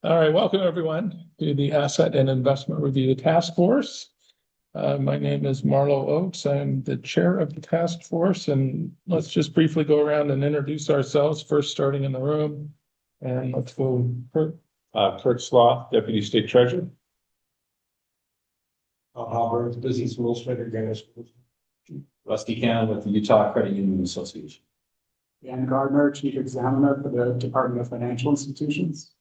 All right, welcome everyone to the Asset and Investment Review Task Force. My name is Marlo Oakes. I'm the chair of the task force, and let's just briefly go around and introduce ourselves, first starting in the room. And let's go Kurt Sloth, Deputy State Treasurer. Hopper, Business Administrator, Granite Schools. Rusty Cannon with the Utah Credit Union Association. Dan Gardner, Chief Examiner for the Department of Financial Institutions.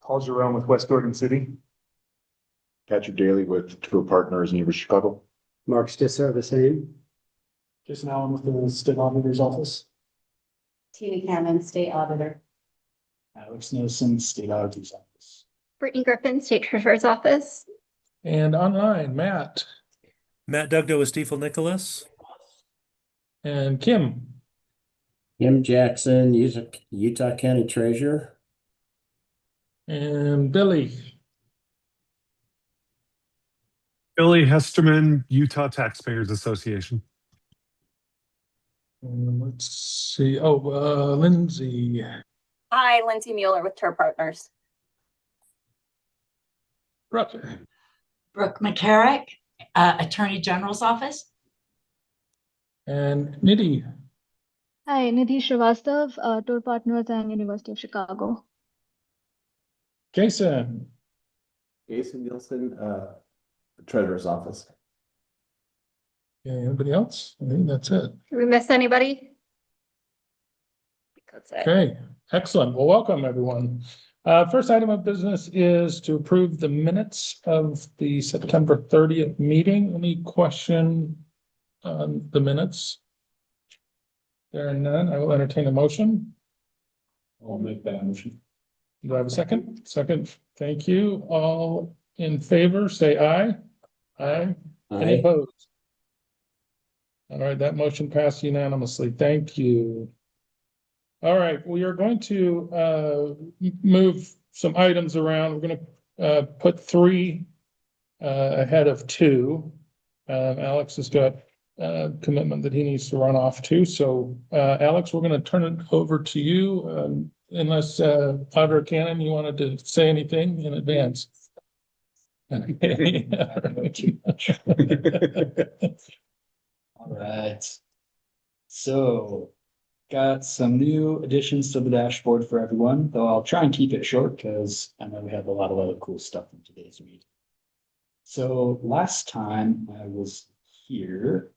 Paul Jerome with West Oregon City. Patrick Daly with Tour Partners, University of Chicago. Mark Stisser, the same. Jason Allen with the State Auditor's Office. Tina Cannon, State Auditor. Alex Nelson, State Auditor's Office. Brittany Griffin, State Treasurer's Office. And online, Matt. Matt Dugdo with Stifel Nicholas. And Kim. Kim Jackson, Utah County Treasurer. And Billy. Billy Hesterman, Utah Taxpayers Association. Let's see. Lindsay. Hi, Lindsay Mueller with Tour Partners. Roger. Brooke McCarrick, Attorney General's Office. And Nidhi. Hi, Nidhi Srivastav, Tour Partners and University of Chicago. Jason. Jason Nielsen, the Treasurer's Office. Okay, anybody else? I think that's it. Did we miss anybody? That's it. Okay, excellent. Well, welcome everyone. First item of business is to approve the minutes of the September 30th meeting. Any question on the minutes? There are none. I will entertain a motion. I'll make that motion. Do I have a second? Second. Thank you. All in favor, say aye. Aye. Any opposed? All right, that motion passed unanimously. Thank you. All right, we are going to move some items around. We're going to put three ahead of two. Alex has got a commitment that he needs to run off to. So Alex, we're going to turn it over to you. Unless Auditor Cannon, you wanted to say anything in advance. Too much. All right. So, got some new additions to the dashboard for everyone, though I'll try and keep it short because I know we have a lot of other cool stuff in today's meeting. So last time I was here,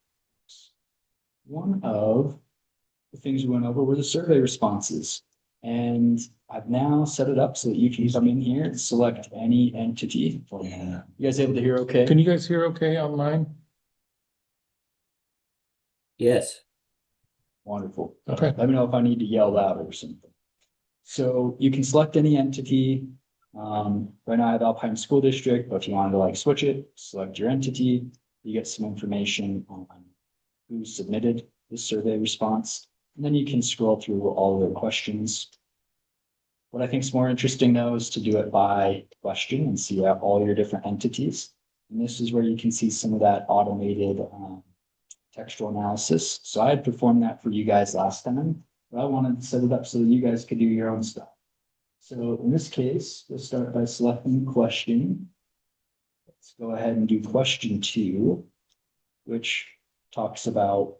one of the things we went over were the survey responses. And I've now set it up so that you can come in here and select any entity. Yeah. You guys able to hear okay? Can you guys hear okay online? Yes. Wonderful. Okay. Let me know if I need to yell louder or something. So you can select any entity. Right now I have Alpine School District, but if you wanted to switch it, select your entity. You get some information on who submitted the survey response. And then you can scroll through all their questions. What I think is more interesting though is to do it by question and see all your different entities. And this is where you can see some of that automated textual analysis. So I had performed that for you guys last time, but I wanted to set it up so that you guys could do your own stuff. So in this case, we'll start by selecting question. Let's go ahead and do question 2, which talks about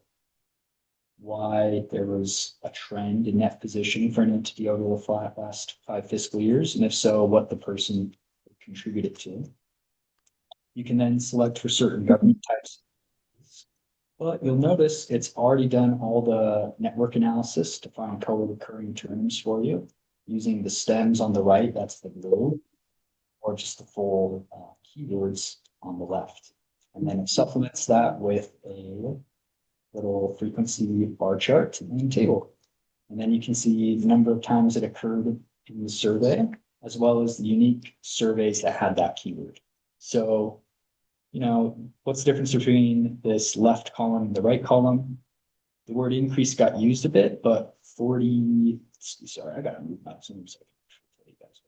why there was a trend in net position for an entity over the last 5 fiscal years, and if so, what the person contributed to. You can then select for certain government types. Well, you'll notice it's already done all the network analysis to find co-recurring terms for you using the stems on the right, that's the blue, or just the full keywords on the left. And then it supplements that with a little frequency bar chart and table. And then you can see the number of times it occurred in the survey, as well as the unique surveys that had that keyword. So, what's the difference between this left column and the right column? The word increase got used a bit, but 40, sorry, I gotta move my Zoom so I can show you guys.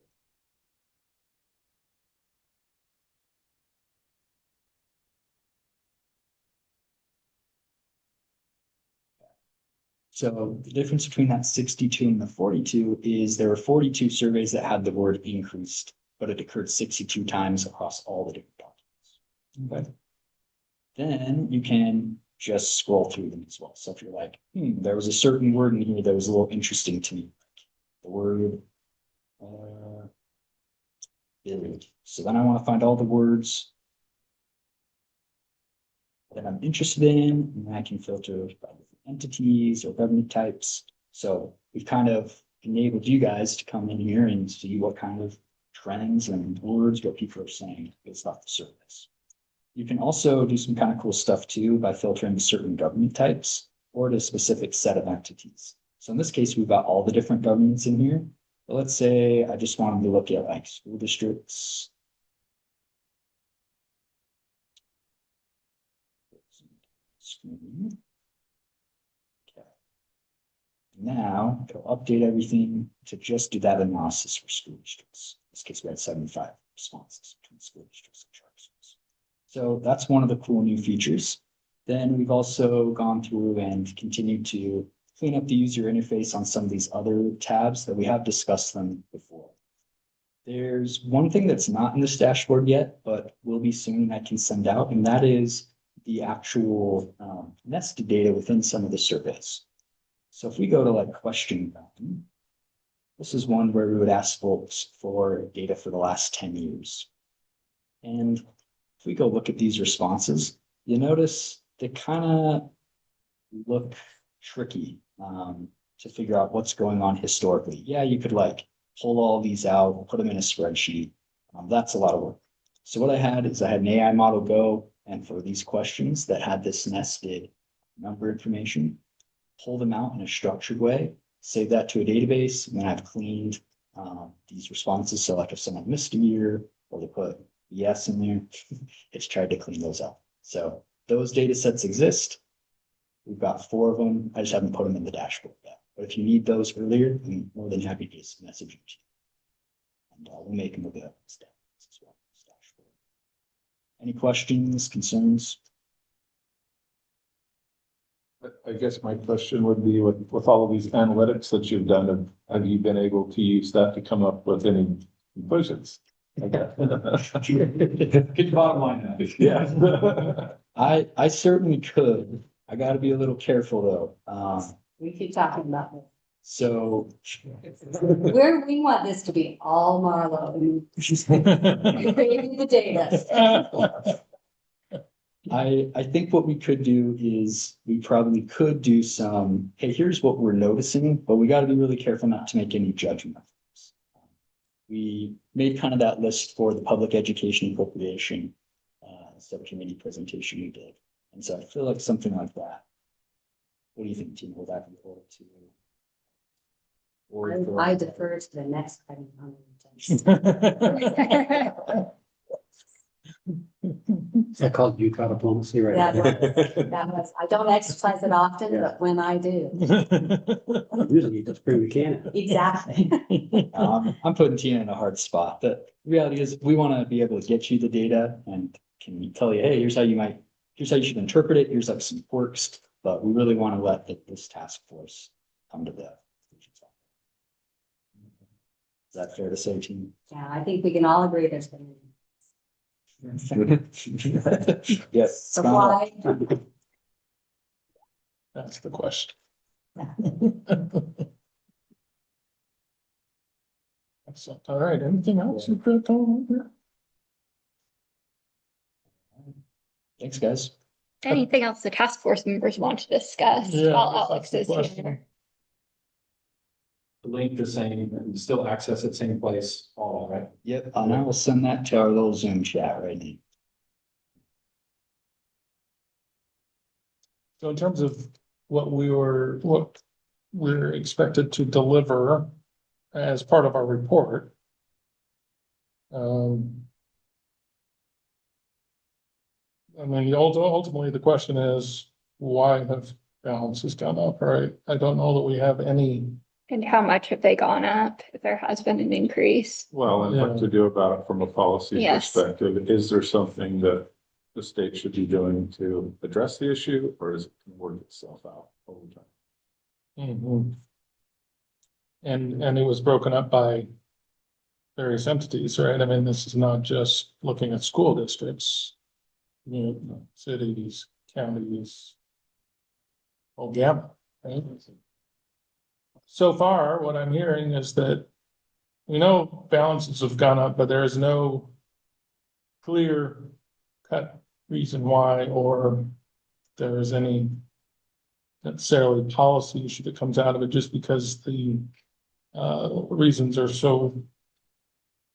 So the difference between that 62 and the 42 is there were 42 surveys that had the word increased, but it occurred 62 times across all the different documents. Okay. Then you can just scroll through them as well. So if you're like, there was a certain word in here that was a little interesting to me, the word build. So then I want to find all the words that I'm interested in, and I can filter by different entities or government types. So we've kind of enabled you guys to come in here and see what kind of trends and words, what people are saying based off the surveys. You can also do some kind of cool stuff too by filtering to certain government types or to a specific set of entities. So in this case, we've got all the different governments in here. But let's say I just wanted to look at like school districts. Okay. Now it'll update everything to just do that analysis for school districts. In this case, we had 75 responses between school districts and charter schools. So that's one of the cool new features. Then we've also gone through and continued to clean up the user interface on some of these other tabs that we have discussed them before. There's one thing that's not in this dashboard yet, but will be soon I can send out, and that is the actual nested data within some of the surveys. So if we go to like question one, this is one where we would ask folks for data for the last 10 years. And if we go look at these responses, you notice they kind of look tricky to figure out what's going on historically. Yeah, you could like pull all these out, put them in a spreadsheet. That's a lot of work. So what I had is I had an AI model go, and for these questions that had this nested number information, pull them out in a structured way, save that to a database, and then I've cleaned these responses. So like if someone missed a year or they put yes in there, it's tried to clean those up. So those data sets exist. We've got 4 of them. I just haven't put them in the dashboard yet. But if you need those earlier, I'm more than happy to just message them to you. And we'll make them available as well. Any questions, concerns? I guess my question would be with all of these analytics that you've done, have you been able to use that to come up with any conclusions? Get your bottom line now. Yeah. I certainly could. I got to be a little careful though. We keep talking about this. So We want this to be all Marlo and creating the data. I think what we could do is we probably could do some, hey, here's what we're noticing, but we got to be really careful not to make any judgments. We made kind of that list for the public education appropriation subcommittee presentation we did. And so I feel like something like that. What do you think, Tina? Will that be able to? I defer to the next item on the agenda. Is that called Utah diplomacy, right? That was, I don't exercise it often, but when I do. Usually you just prove you can. Exactly. I'm putting Tina in a hard spot. The reality is we want to be able to get you the data and can tell you, hey, here's how you should interpret it. Here's like some quirks, but we really want to let this task force come to the. Is that fair to say, Tina? Yeah, I think we can all agree there's been. Yes. Supply. That's the question. Excellent. All right, anything else you could tell them here? Thanks, guys. Anything else the task force members want to discuss Yeah, while that's Alex the is question. here? The link the same, and still access it same place, all right? Yep, and I will send that to our little Zoom chat right now. So in terms of what we're expected to deliver as part of our report. I mean, ultimately, the question is, why have balances gone up, right? I don't know that we have any. And how much have they gone up if there has been an increase? Well, and what to do about it from a policy Yes. perspective. Is there something that the state should be doing to address the issue, or is it going to work itself out over time? Mhm. And it was broken up by various entities, right? I mean, this is not just looking at school districts, cities, counties, whole gamut, right? So far, what I'm hearing is that we know balances have gone up, but there is no clear cut reason why, or there is any necessarily policy issue that comes out of it just because the reasons are so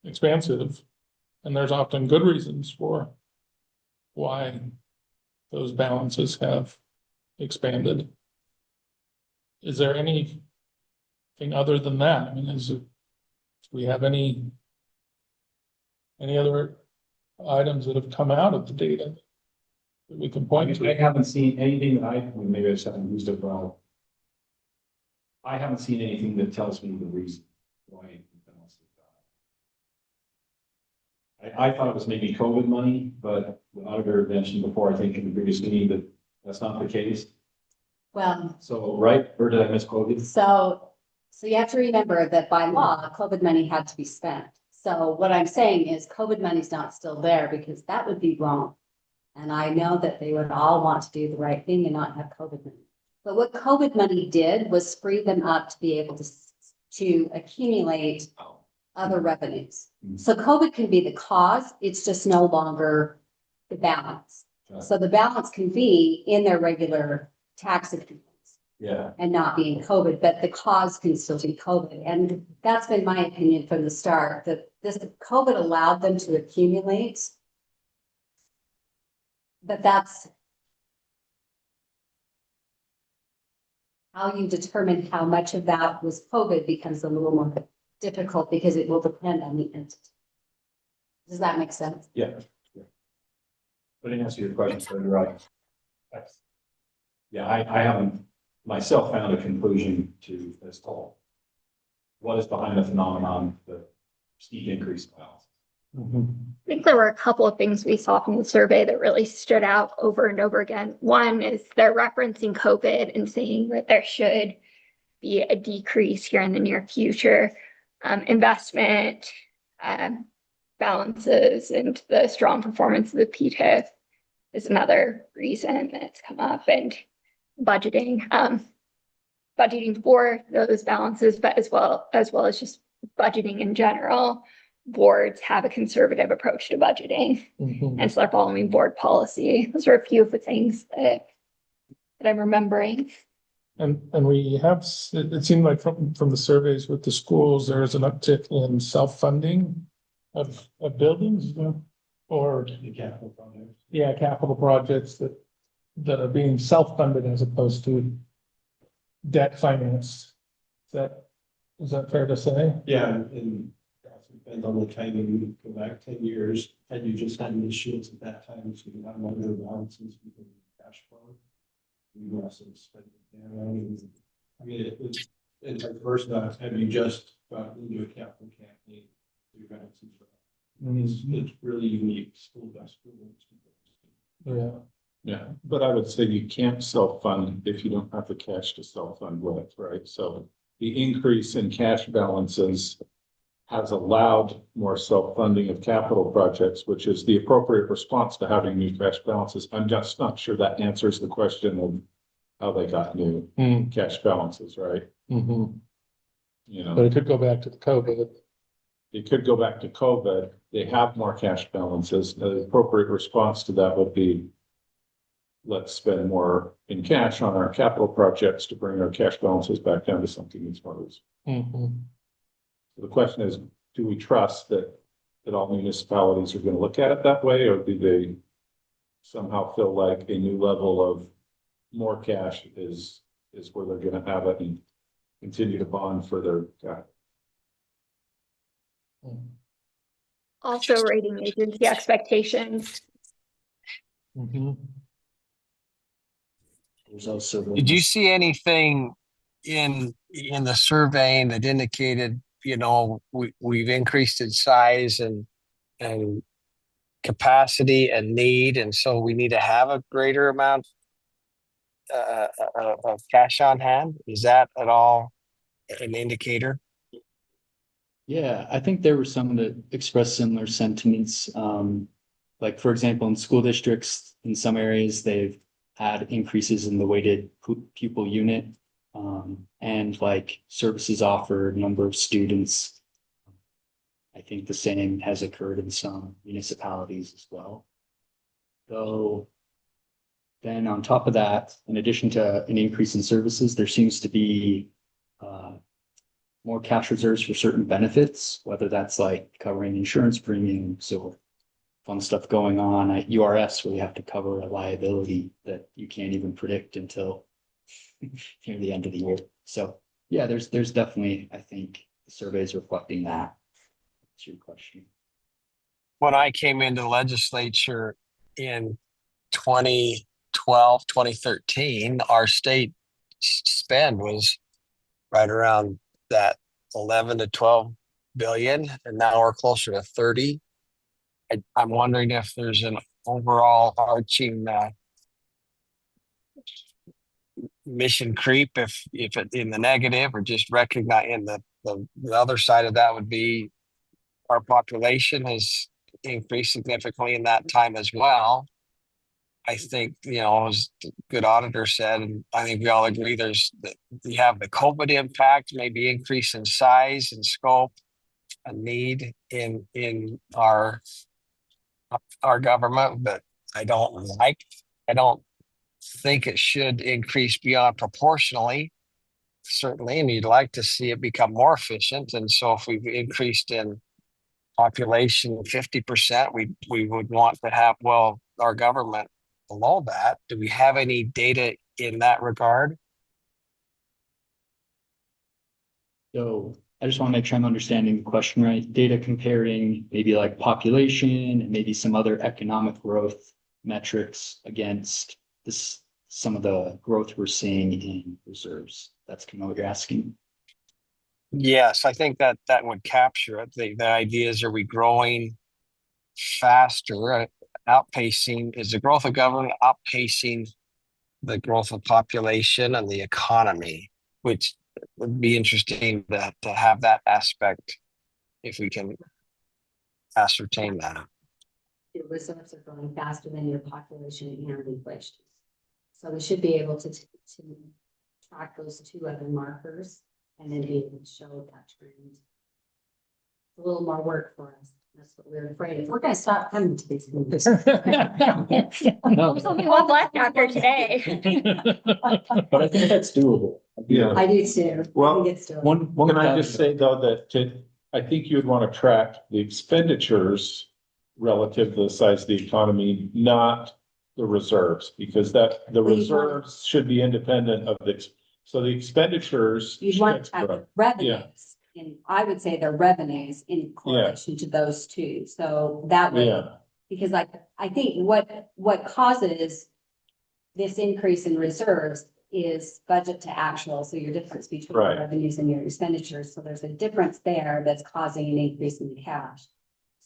expansive. And there's often good reasons for why those balances have expanded. Is there anything other than that? I mean, do we have any other items that have come out of the data that we can I point mean, I to? haven't seen anything that well, maybe I just haven't used it well. I haven't seen anything that tells me the reason why. I thought it was maybe COVID money, but the auditor mentioned before, I think in the previous meeting, that that's not the case. Well, So, right, or did I misquote it? so you have to remember that by law, COVID money had to be spent. So what I'm saying is COVID money's not still there because that would be wrong. And I know that they would all want to do the right thing and not have COVID money. But what COVID money did was free them up to be able to accumulate other revenues. So COVID can be the cause, it's just no longer the balance. So the balance can be in their regular tax accruals. Yeah. And not being COVID, but the cause can still be COVID. And that's been my opinion from the start, that this COVID allowed them to accumulate. But that's how you determine how much of that was COVID becomes a little more difficult because it will depend on the entity. Does that make sense? Yeah. But in answer to your question, so you're right. Yeah, I haven't myself found a conclusion to as to what is behind the phenomenon, the steep increase in balance. I think there were a couple of things we saw from the survey that really stood out over and over again. One is they're referencing COVID and saying that there should be a decrease here in the near future. Investment balances and the strong performance of the PTIF is another reason that's come up, and budgeting for those balances, but as well as just budgeting in general. Boards have a conservative approach to budgeting, and so they're following board policy. Those are a few of the things that I'm remembering. And we have, it seemed like from the surveys with the schools, there is an uptick in self-funding of buildings, or Capital projects. yeah, capital projects that are being self-funded as opposed to debt financed. Is that fair to say? Yeah, and it depends on the timing. You go back 10 years, and you just had an issuance at that time, so you have longer balances because of cash flow. You also spend it down. I mean, it's like first off, have you just got into a capital campaign? Your balances it's really unique. School by school. Yeah. Yeah, but I would say you can't self-fund if you don't have the cash to self-fund with, right? So the increase in cash balances has allowed more self-funding of capital projects, which is the appropriate response to having new cash balances. I'm just not sure that answers the question of how they got new cash balances, right? You know, But it could go back to the COVID. it could go back to COVID. They have more cash balances. The appropriate response to that would be, let's spend more in cash on our capital projects to bring our cash balances back down to something that's more reasonable. So the question is, do we trust that all municipalities are going to look at it that way, or do they somehow feel like a new level of more cash is where they're going to have it and continue to bond for their Also, rating agency expectations. There's also. Did you see anything in the surveying that indicated, we've increased in size and capacity and need, and so we need to have a greater amount of cash on hand? Is that at all an indicator? Yeah, I think there were some that expressed similar sentiments. Like for example, in school districts, in some areas, they've had increases in the weighted pupil unit. And like services offered, number of students. I think the same has occurred in some municipalities as well. Though, then on top of that, in addition to an increase in services, there seems to be more cash reserves for certain benefits, whether that's like covering insurance premiums or fun stuff going on at URS where you have to cover a liability that you can't even predict until near the end of the year. So yeah, there's definitely, I think the survey is reflecting that. That's your question. When I came into the legislature in 2012, 2013, our state spend was right around that 11 to 12 billion, and now we're closer to 30. I'm wondering if there's an overall arching mission creep, if it in the negative, or just recognize in the other side of that would be our population has increased significantly in that time as well. I think, as the good auditor said, and I think we all agree, you have the COVID impact, maybe increase in size and scope, a need in our government, but I don't think it should increase beyond proportionally, certainly, and you'd like to see it become more efficient. And so if we've increased in population 50%, we would want to have, our government below that. Do we have any data in that regard? So I just want to make sure I'm understanding the question right. Data comparing maybe like population and maybe some other economic growth metrics against some of the growth we're seeing in reserves. That's kind of what you're asking. Yes, I think that would capture it. The idea is, are we growing faster, outpacing, is the growth of government outpacing the growth of population and the economy, which would be interesting to have that aspect if we can ascertain that. Your reserves are growing faster than your population and inflation. So we should be able to track those two other markers and then be able to show that trend. It's a little more work for us. That's what we're afraid of. We're going to stop coming to these meetings. There's only one left after today. But I think that's doable. Yeah. I do too. Well, I think it's doable. Can I just say though that I think you'd want to track the expenditures relative to the size of the economy, not the reserves, because the reserves should be independent of so the expenditures. You'd want to have the revenues, and I would say the revenues in correlation to those two. So that way, because I think what causes this increase in reserves is budget to actual. So your difference between your revenues and your expenditures. So there's a difference there that's causing an increase in the cash.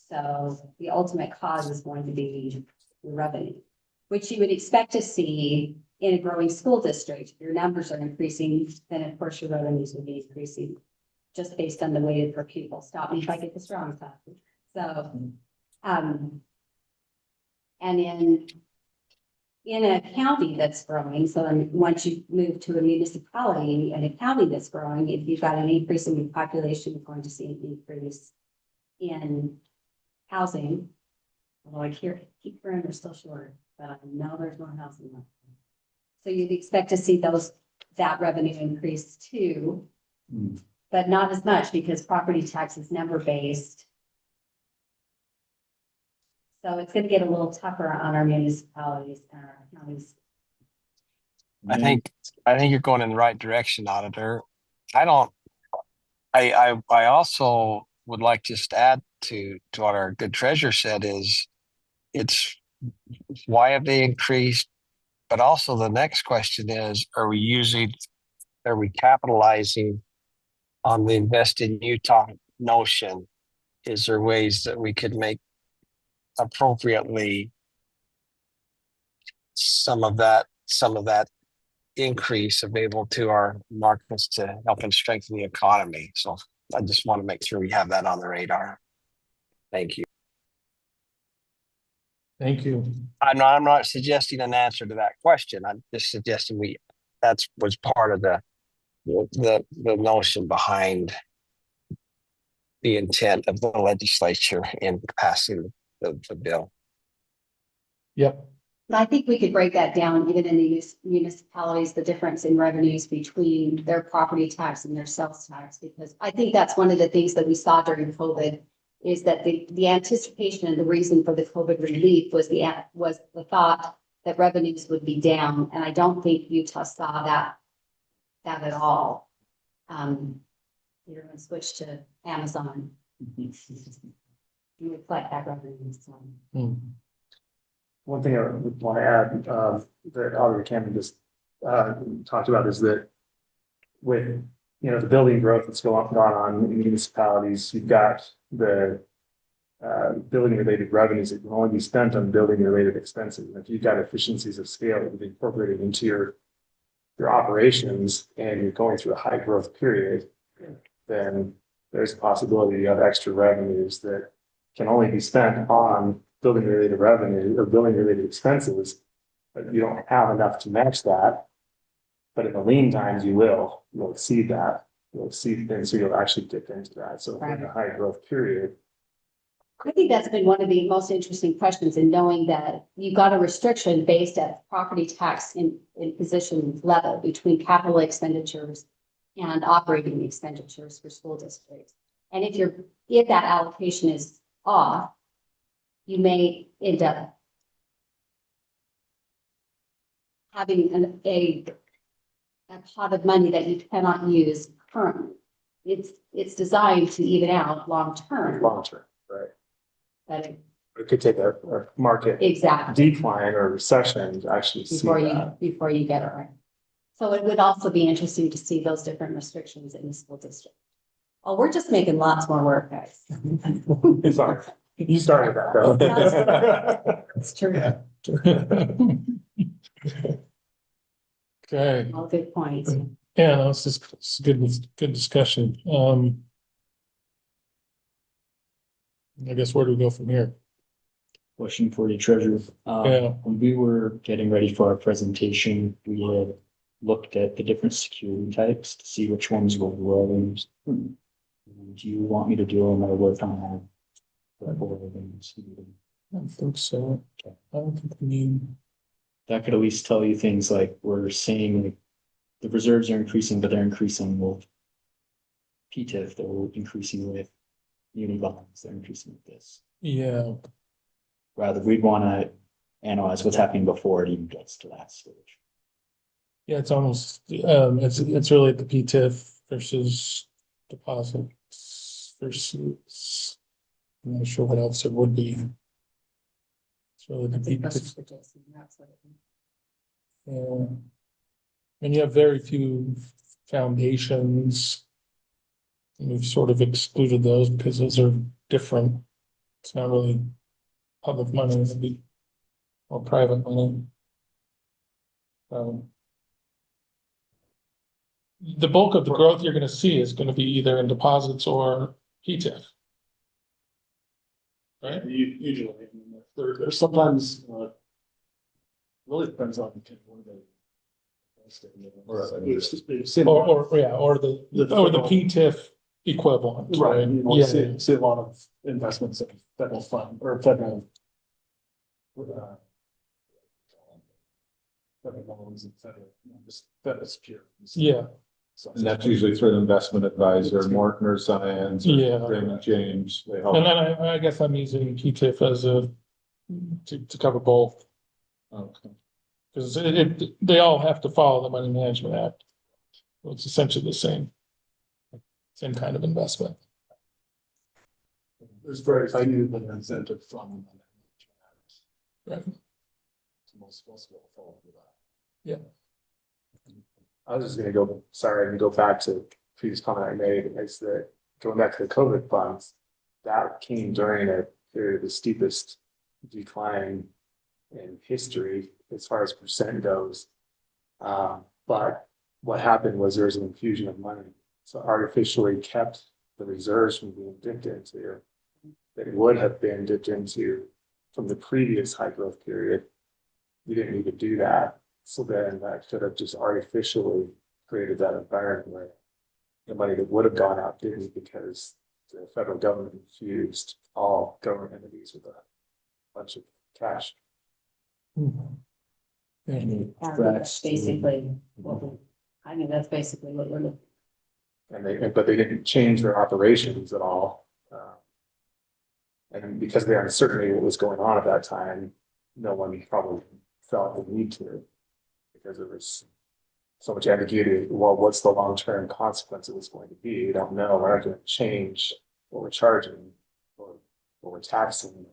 So the ultimate cause is going to be the revenue, which you would expect to see in a growing school district. If your numbers are increasing, then of course your revenues will be increasing just based on the weighted per pupil. Stop me if I get this wrong, Kathy. So, and in a county that's growing, so then once you move to a municipality and a county that's growing, if you've got an increase in your population, you're going to see an increase in housing. Although I keep hearing they're still short, but I know there's more housing left. So you'd expect to see that revenue increase too, but not as much because property tax is number based. So it's going to get a little tougher on our municipalities and our counties. I think you're going in the right direction, auditor. I also would like to just add to what our good treasurer said is it's why have they increased? But also the next question is, are we capitalizing on the Invest in Utah notion? Is there ways that we could make appropriately some of that increase available to our markets to help and strengthen the economy. So I just want to make sure we have that on the radar. Thank you. Thank you. I'm not suggesting an answer to that question. I'm just suggesting that was part of the notion behind the intent of the legislature in passing the bill. Yep. But I think we could break that down even in the municipalities, the difference in revenues between their property tax and their sales tax, because I think that's one of the things that we saw during COVID is that the anticipation and the reason for the COVID relief was the thought that revenues would be down. And I don't think Utah saw that at all. You're going to switch to Amazon. You reflect that revenue. So. One thing I would want to add, that Aubrey Cameron just talked about is that with, the building growth that's gone on in municipalities, you've got the building related revenues that can only be spent on building related expenses. And if you've got efficiencies of scale that be incorporated into your operations and you're going through a high growth period, then there's a possibility of extra revenues that can only be spent on building related revenue or building related expenses, but you don't have enough to match that. But in the lean times, you'll exceed that. You'll exceed things, so you'll actually dip into that. So in a high growth period. I think that's been one of the most interesting questions in knowing that you've got a restriction based at property tax in position level between capital expenditures and operating expenditures for school districts. And if that allocation is off, you may end up having a pot of money that you cannot use currently. It's designed to even out long term. Long term, right. But It could take a market exactly decline or recession to actually before you get it right. So it would also be interesting to see those different restrictions in the school district. Oh, we're just making lots more work, guys. Sorry. You started that though. It's true. Okay. All good points. Yeah, no, it's good discussion. I guess where do we go from here? Question for you, Treasurer. When we were getting ready for our presentation, we had looked at the different security types to see which ones were growing. Do you want me to do them or work on that? I don't think so. I don't think we need. That could at least tell you things like we're seeing the reserves are increasing, but they're increasing with PTIF, they're increasing with uni bonds, they're increasing with this. Yeah. Rather, we'd want to analyze what's happening before it even gets to that stage. Yeah, it's almost it's really the PTIF versus deposits versus. I'm not sure what else it would be. It's really the PTIF. Yeah. And you have very few foundations. And we've sort of excluded those because those are different. It's not really public money, it'd be more private money. The bulk of the growth you're going to see is going to be either in deposits or PTIF. Right? Usually, there's sometimes, really depends on where they. Or the PTIF equivalent. Right, Yeah. See a lot of investments in federal fund or federal. Federal loans and federal securities. Yeah. And that's usually through an investment advisor, Mortner, Science, Raymond James. They help. And then I guess I'm using PTIF as to cover both. Okay. Because they all have to follow the Money Management Act. So it's essentially the same kind of investment. There's very few incentive from. Right. Most will fall for that. Yeah. I was just gonna go back to the previous comment I made, is that going back to the COVID funds, that came during a period of the steepest decline in history as far as percent goes. But what happened was there was an infusion of money, so artificially kept the reserves from being dipped into that it would have been dipped into from the previous high growth period. You didn't need to do that. So then that should have just artificially created that environment where the money that would have gone out didn't, because the federal government infused all government entities with a bunch of cash. That's basically that's basically what we're looking. But they didn't change their operations at all. And because of the uncertainty of what was going on at that time, no one probably felt the need to, because there was so much ambiguity. Well, what's the long-term consequence of this going to be? We don't know. We're not going to change what we're charging or what we're taxing,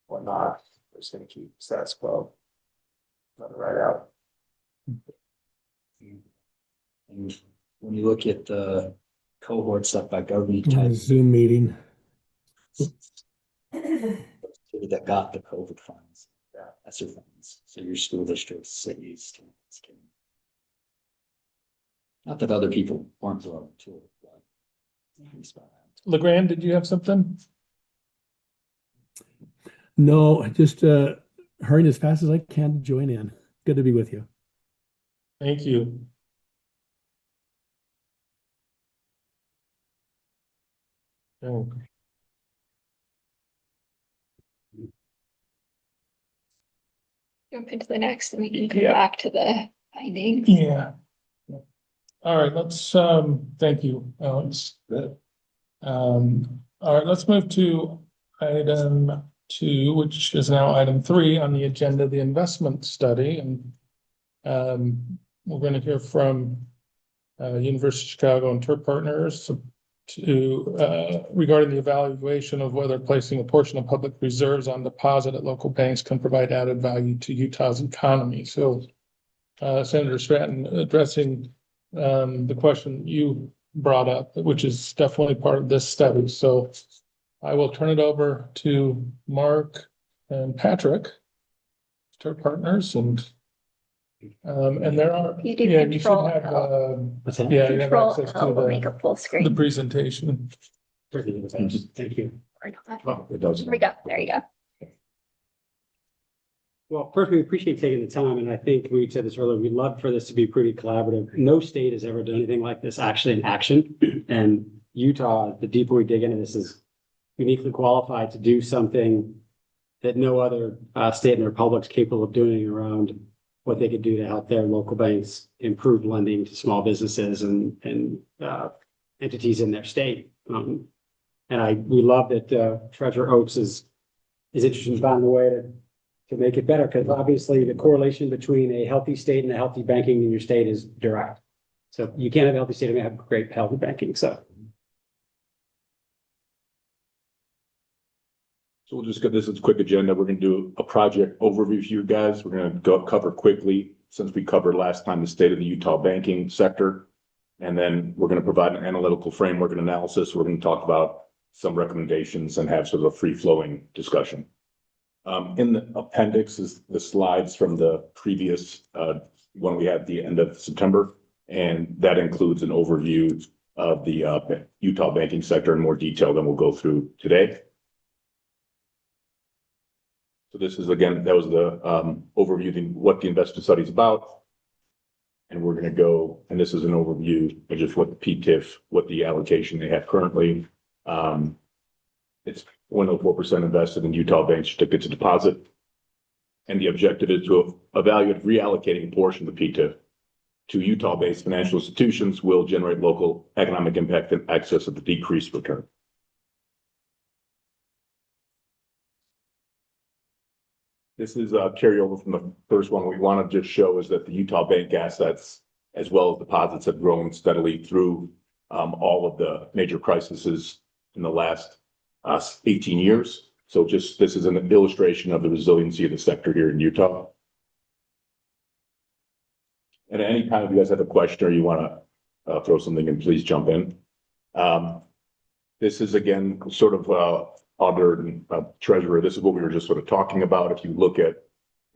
whatnot. We're just going to keep status quo. Let it right out. And when you look at the cohort stuff by government type, Zoom meeting. that got the COVID funds, that's your funds. So your school districts, cities, towns, not that other people weren't growing too, but LeGrand, did you have something? No, just hurrying as fast as I can to join in. Good to be with you. Thank you. Oh, Jump into the next and we can come Yeah. back to the findings. yeah. All right, let's, thank you, Alex. Good. All right, let's move to item 2, which is now item 3 on the agenda, the investment study. And we're going to hear from University of Chicago and TERP partners to regarding the evaluation of whether placing a portion of public reserves on deposit at local banks can provide added value to Utah's economy. So Senator Stratton, addressing the question you brought up, which is definitely part of this study. So I will turn it over to Mark and Patrick, TERP partners, and there are, You do yeah, you should control have, What's that? yeah, you have Control access L will to make a full the screen. presentation. Thank you. Or not. Oh, it doesn't. Here we go. There you go. Well, first, we appreciate taking the time, and I think we said this earlier, we'd love for this to be pretty collaborative. No state has ever done anything like this actually in action. And Utah, the deeper we dig into this, is uniquely qualified to do something that no other state in the republic is capable of doing around what they could do to help their local banks improve lending to small businesses and entities in their state. And we love that Treasurer Oaks is interested in finding a way to make it better, because obviously the correlation between a healthy state and a healthy banking in your state is direct. So you can't have a healthy state and have great healthy banking. So we'll just get this as a quick agenda. We're gonna do a project overview for you guys. We're gonna go cover quickly, since we covered last time, the state of the Utah banking sector. And then we're gonna provide an analytical framework and analysis. We're gonna talk about some recommendations and have sort of a free-flowing discussion. In the appendix is the slides from the previous one we had at the end of September. And that includes an overview of the Utah banking sector in more detail than we'll go through today. So this is, again, that was the overview of what the investment study is about. And we're going to go, and this is an overview of just what the PTIF, what the allocation they have currently. It's 104% invested in Utah bank certificates of deposit. And the objective is to evaluate reallocating a portion of the PTIF to Utah-based financial institutions will generate local economic impact in excess of the decreased return. This is a carryover from the first one. We want to just show is that the Utah bank assets, as well as deposits, have grown steadily through all of the major crises in the last 18 years. So just this is an illustration of the resiliency of the sector here in Utah. And at any time, if you guys have a question or you want to throw something in, please jump in. This is, again, sort of other treasurer. This is what we were just sort of talking about. If you look at,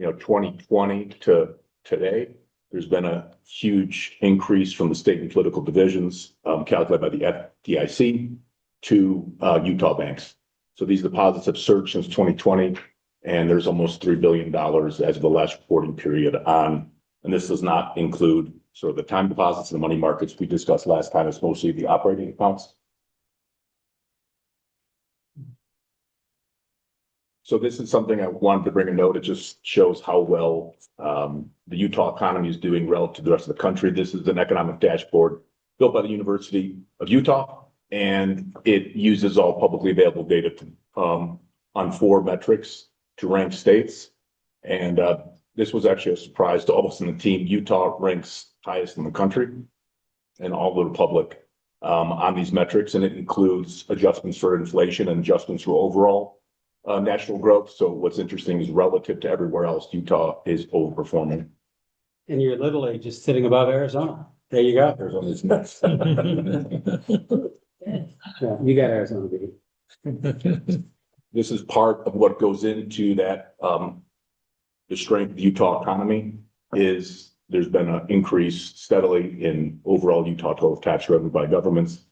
2020 to today, There's been a huge increase from the state and political divisions, calculated by the FDIC to Utah banks. So these deposits have surged since 2020, and there's almost $3 billion as of the last reporting period on, and this does not include sort of the time deposits and the money markets we discussed last time. It's mostly the operating accounts. So this is something I wanted to bring a note. It just shows how well the Utah economy is doing relative to the rest of the country. This is an economic dashboard built by the University of Utah, and it uses all publicly available data to, on 4 metrics to rank states. And this was actually a surprise to all of us in the team. Utah ranks highest in the country and all the republic on these metrics, and it includes adjustments for inflation and adjustments for overall national growth. So what's interesting is relative to everywhere else, Utah is overperforming. And you're literally just sitting above Arizona. There you go. Arizona's next. Yeah, you got Arizona, baby. This is part of what goes into that. The strength of the Utah economy is there's been an increase steadily in overall Utah total tax revenue by governments,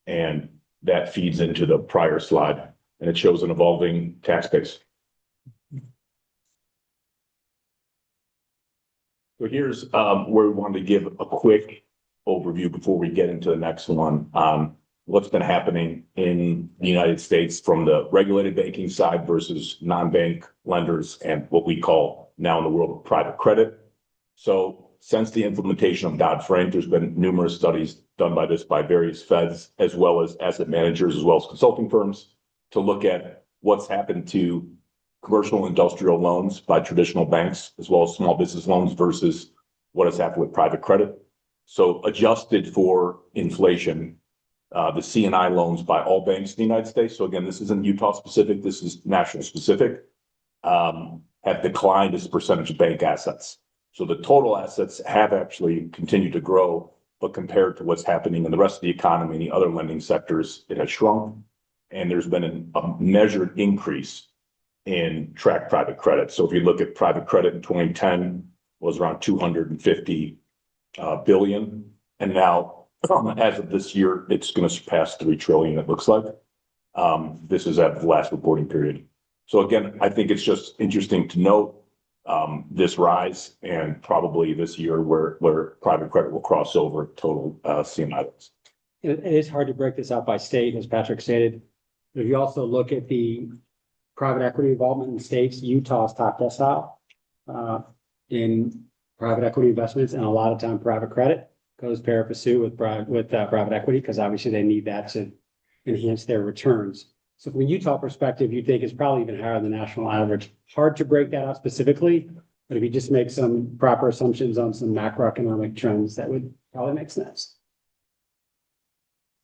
and that feeds into the prior slide, and it shows an evolving tax base. So here's where we wanted to give a quick overview before we get into the next one on what's been happening in the United States from the regulated banking side versus non-bank lenders and what we call now in the world of private credit. So since the implementation of Dodd-Frank, there's been numerous studies done by various feds, as well as asset managers, as well as consulting firms, to look at what's happened to commercial and industrial loans by traditional banks, as well as small business loans versus what has happened with private credit. So adjusted for inflation, the C&I loans by all banks in the United States, so again, this isn't Utah specific, this is national specific, have declined as a percentage of bank assets. So the total assets have actually continued to grow, but compared to what's happening in the rest of the economy and the other lending sectors, it has shrunk. And there's been a measured increase in tracked private credit. So if you look at private credit in 2010 was around 250 billion. And now as of this year, it's going to surpass 3 trillion, it looks like. This is at the last reporting period. So again, I think it's just interesting to note this rise, and probably this year where private credit will cross over total C&I loans. It is hard to break this out by state, as Patrick stated. If you also look at the private equity involvement in states, Utah's top decile in private equity investments, and a lot of time private credit goes pari passu with private equity, because obviously they need that to enhance their returns. So from a Utah perspective, you think it's probably even higher than the national average. Hard to break that out specifically, but if you just make some proper assumptions on some macroeconomic trends, that would probably make sense.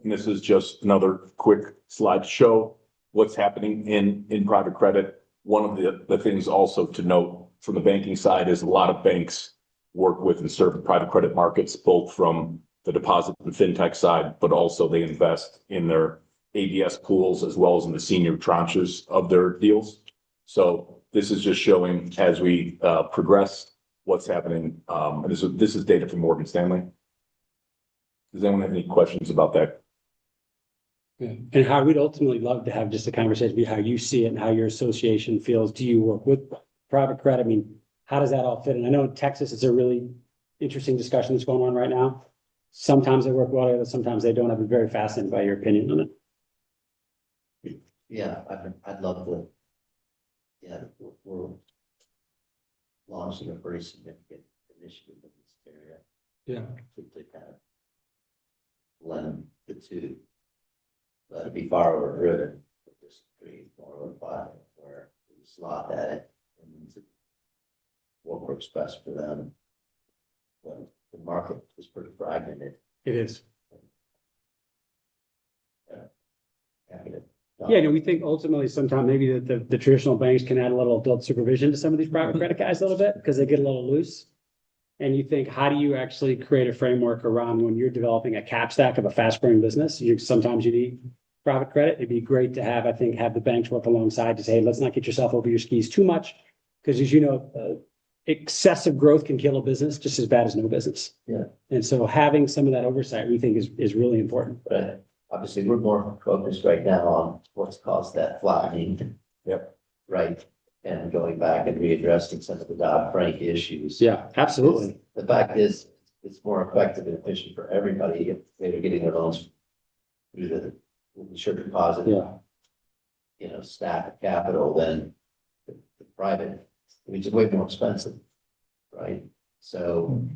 And this is just another quick slide to show what's happening in private credit. One of the things also to note from the banking side is a lot of banks work with and serve the private credit markets, both from the deposit and fintech side, but also they invest in their ABS pools as well as in the senior tranches of their deals. So this is just showing as we progress what's happening. And this is data from Morgan Stanley. Does anyone have any questions about that? Yeah. And how we'd ultimately love to have just a conversation about how you see it and how your association feels. Do you work with private credit? I mean, how does that all fit? And I know in Texas, it's a really interesting discussion that's going on right now. Sometimes they work well together, sometimes they don't. I've been very fascinated by your opinion on it. Yeah, I'd love to. Yeah, we're launching a very significant initiative in this area. Yeah. To kind of blend the two. But it'd be far overdriven with this create more of a platform where we slot at it and what works best for them. But the market is pretty fragmented. It is. Yeah. Yeah, we think ultimately sometime maybe that the traditional banks can add a little adult supervision to some of these private credit guys a little bit because they get a little loose. And you think, how do you actually create a framework around when you're developing a cap stack of a fast growing business? Sometimes you need private credit. It'd be great to have, I think, have the banks work alongside to say, hey, let's not get yourself over your skis too much. Because as you know, excessive growth can kill a business just as bad as no business. Yeah. And so having some of that oversight, we think is really important. But obviously, we're more focused right now on what's caused that flattening. Yep. Right, and going back and readdressing some of the Dodd-Frank issues. Yeah, absolutely. The fact is, it's more effective and efficient for everybody if they're getting their loans through the sure deposit. Yeah. You know, stack of capital than the private, which is way more expensive, right? So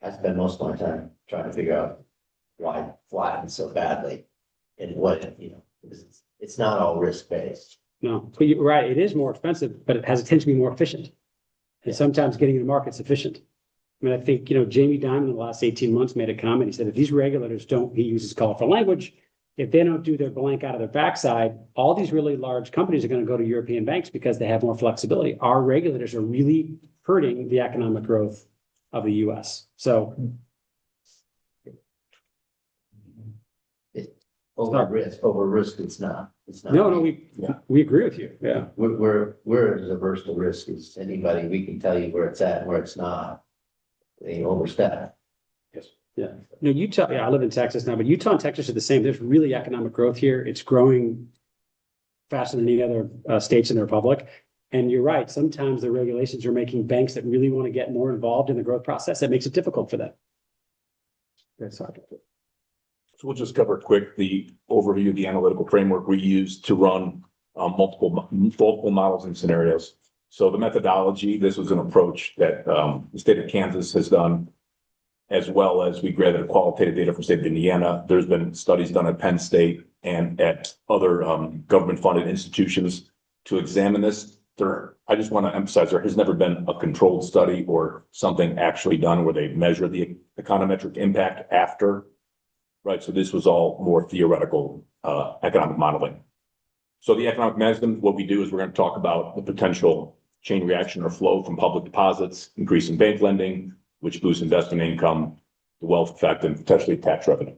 I spend most of my time trying to figure out why it flattens so badly and what, you know, because it's not all risk-based. No, but you're right, it is more expensive, but it has a tendency to be more efficient. And sometimes getting to the market's efficient. I mean, I think, Jamie Dimon in the last 18 months made a comment. He said, if these regulators don't, he uses colorful language, if they don't do their blank out of their backside, all these really large companies are going to go to European banks because they have more flexibility. Our regulators are really hurting the economic growth of the US. So Over risk, it's not. no, we agree with you. Yeah. We're as averse to risk as anybody. We can tell you where it's at and where it's not. They overstep. Yes. Yeah. No, Utah, I live in Texas now, but Utah and Texas are the same. There's really economic growth here. It's growing faster than any other states in the republic. And you're right. Sometimes the regulations are making banks that really want to get more involved in the growth process. That makes it difficult for them. So we'll just cover quick the overview of the analytical framework we use to run multiple models and scenarios. So the methodology, this was an approach that the state of Kansas has done, as well as we gathered qualitative data from the state of Indiana. There's been studies done at Penn State and at other government-funded institutions to examine this. I just want to emphasize there has never been a controlled study or something actually done where they measure the econometric impact after. Right, so this was all more theoretical economic modeling. So the economic management, what we do is we're going to talk about the potential chain reaction or flow from public deposits, increase in bank lending, which boosts investment income, the wealth effect, and potentially tax revenue.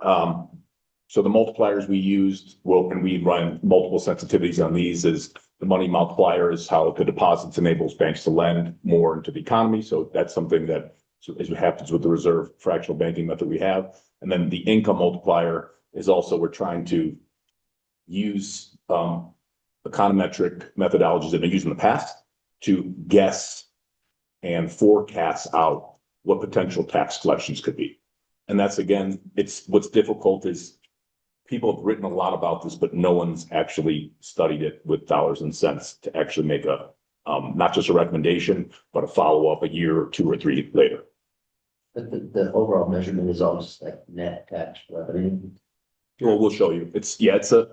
So the multipliers we used, and we run multiple sensitivities on these, is the money multiplier is how the deposits enables banks to lend more into the economy. So that's something that is what happens with the reserve fractional banking method we have. And then the income multiplier is also, we're trying to use econometric methodologies that have been used in the past to guess and forecast out what potential tax collections could be. And that's, again, it's what's difficult is people have written a lot about this, but no one's actually studied it with dollars and cents to actually make a not just a recommendation, but a follow-up a year or 2 or 3 later. But the overall measurement is almost like net tax revenue. Well, we'll show you. It's a